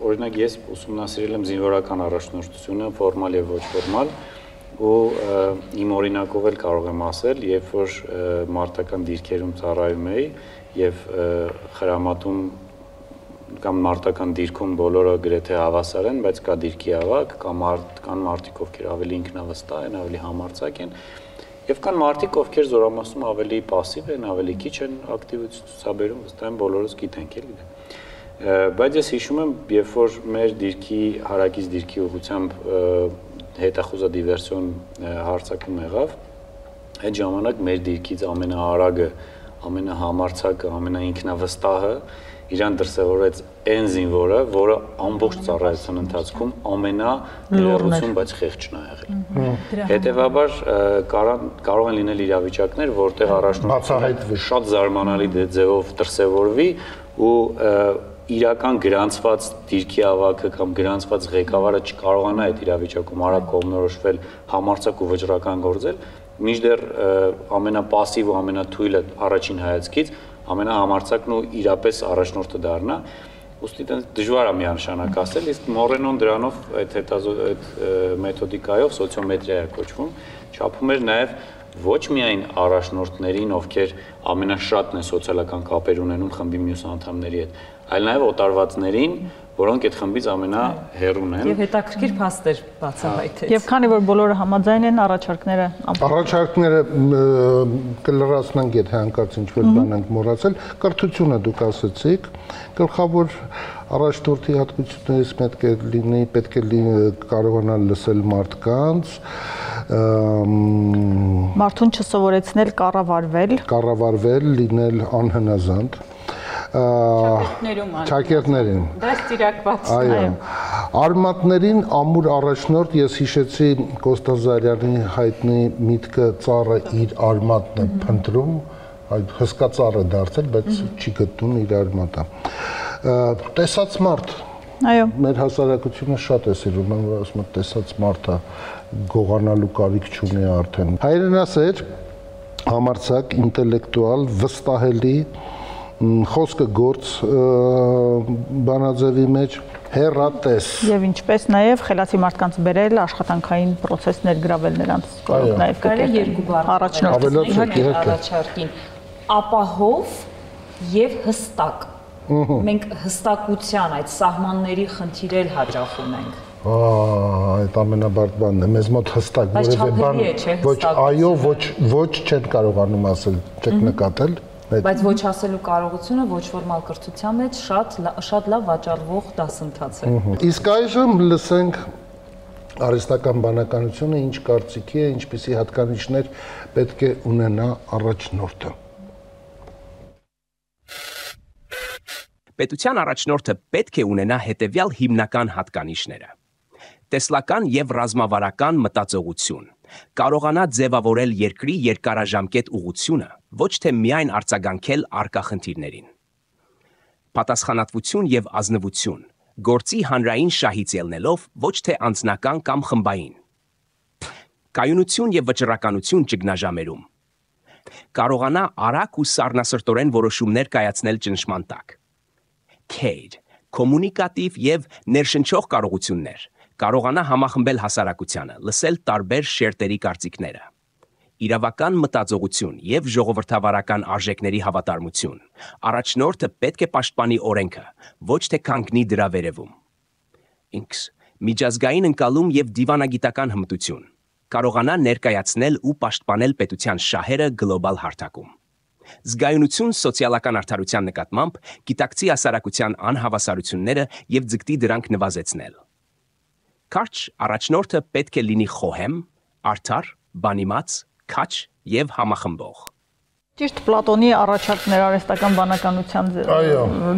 Օրինակ ես ուսումնասիրել եմ զինվորական առաջնորդությունը, ֆորմալ եւ ոչ ֆորմալ, ու իմ օրինակով էլ կարող եմ ասել, երբ որ մարտական դիրքերում ծառայում էի եւ խրամատում կամ մարտական դիրքում բոլորը գրեթե հավասար են, բայց կա դիրքի ավագ, կան մարդիկ, ովքեր ավելի ինքնավստահ են, ավելի համարձակ են, եւ կան մարդիկ, ովքեր զորամասում ավելի пассив են, ավելի քիչ են ակտիվություն ցուցաբերում, վստահ եմ բոլորս գիտենք էլի դա։ Բայց ես հիշում եմ, երբ որ մեր դիրքի հարակից դիրքի ուղղությամբ հետախուզադիվերսիոն հարձակում եղավ, այդ ժամանակ մեր դիրքից ամենաարագը, ամենահամարձակը, ամենաինքնավստահը իրան դրսևորեց այն զինվորը, որը ամբողջ ծառայության ընթացքում ամենալրություն, բայց խեղճն է եղել։ Հետևաբար կարող են լինել իրավիճակներ, որտեղ առաջնորդը շատ զարմանալի ձևով դրսևորվի ու իրական գրանցված դիրքի ավագը կամ գրանցված ղեկավարը չկարողանա այդ իրավիճակում արագ կողմնորոշվել, համարձակ ու վճռական գործել, մինչդեռ ամենապասիվ ու ամենաթույլը առաջին հայացքից ամենահամարձակն ու իրապես առաջնորդը դառնա, ուստի դժվար է միանշանակ ասել, իսկ Մորենոն դրանով այդ մեթոդիկայով սոցիոմետրիա է կոչվում, չափում էր նաև ոչ միայն առաջնորդներին, ովքեր ամենաշատն են սոցիալական կապեր ունենում խմբի մյուս անդամների հետ, այլ նաև օտարվածներին, որոնք այդ խմբից ամենահեռուն են։ Եվ հետաքրքիր փաստեր բացահայտեց։ Եվ քանի որ բոլորը համաձայն են, առաջարկները կլրացնենք, եթե հանկարծ ինչ-որ բան ենք մոռացել, կրթությունը դուք ասացիք, գլխավոր առաջնորդի հատկություններից պետք է կարողանալ լսել մարդկանց, մարդուն չսովորեցնել կառավարվել, լինել անհնազանդ, Չակերտներին դաստիարակված արմատներին ամուր առաջնորդ ես հիշեցի Կոստազարյանի հայտնի միտքը ծառը իր արմատն է փնտրում, հսկա ծառ է դարձել, բայց չի գտնում իր արմատը։ Տեսած մարդ, մեր հասարակությունը շատ է սիրում, ասում եմ տեսած մարդը գողանալու կարիք չունի արդեն։ Հայրենասեր, համարձակ, ինտելեկտուալ, վստահելի, խոսքը գործ բանաձևի մեջ հեռատես եւ ինչպես նաեւ խելացի մարդկանց բերել աշխատանքային process ներգրավել նրանց կարող նաեւ կարելի երկու բառ առաջարկին ապահով եւ հստակ մենք հստակության այդ սահմանների խնդիրել հաճախ ունենք այդ ամենաբարդ բանն է մեզ մոտ հստակ որևէ բան ոչ այո ոչ չեն կարողանում ասել չեք նկատել Բայց ոչ ասելու կարողությունը ոչ ֆորմալ կրթության մեջ շատ լավ վաճառվող դասընթաց է։ Իսկ այժմ լսենք արհեստական բանականությունը ինչ կարծիքի է, ինչպիսի հատկանիշներ պետք է ունենա առաջնորդը։ Պետության առաջնորդը պետք է ունենա հետևյալ հիմնական հատկանիշները. տեսլական եւ ռազմավարական մտածողություն, կարողանա ձևավորել երկրի երկարաժամկետ ուղղությունը, ոչ թե միայն արձագանքել առկա խնդիրներին։ Պատասխանատվություն եւ ազնվություն, գործի հանրային շահից ելնելով, ոչ թե անձնական կամ խմբային։ Կայունություն եւ վճռականություն ճգնաժամերում։ Կարողանա արագ ու սառնասրտորեն որոշումներ կայացնել ճնշման տակ։ Քեյր, կոմունիկատիվ եւ ներշնչող կարողություններ, կարողանա համախմբել հասարակությանը, լսել տարբեր շերտերի կարծիքները։ Իրավական մտածողություն եւ ժողովրդավարական արժեքների հավատարմություն։ Առաջնորդը պետք է պաշտպանի օրենքը, ոչ թե կանգնի դրա վերևում։ Ինքս միջազգային ընկալում եւ դիվանագիտական հմտություն։ Կարողանա ներկայացնել ու պաշտպանել պետության շահերը գլոբալ հարթակում։ Զգայունություն սոցիալական արդարության նկատմամբ, գիտակցի հասարակության անհավասարությունները եւ ձգտի դրանք նվազեցնել։ Կարճ առաջնորդը պետք է լինի խոհեմ, արդար, բանիմաց, քաչ եւ համախմբող։ Ճիշտ Պլատոնի առաջարկներ արհեստական բանականության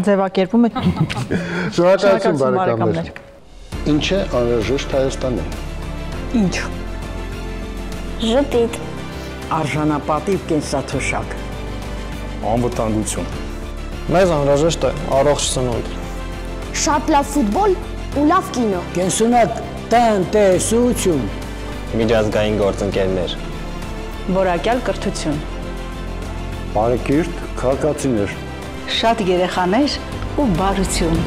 ձևակերպումը։ Շնորհակալություն բարեկամներ։ Ինչ է անհրաժեշտ Հայաստանին։ Ինչ։ Ժպիտ։ Արժանապատիվ կենսաթոշակ։ Անվտանգություն։ Մեզ անհրաժեշտ է առողջ սնունդ։ Շատ լավ ֆուտբոլ ու լավ կինո։ Կենսունակ տնտեսություն։ Միջազգային գործընկերներ։ Որակյալ կրթություն։ Բարեկիրթ քաղաքացիներ։ Շատ երեխաներ ու բարություն։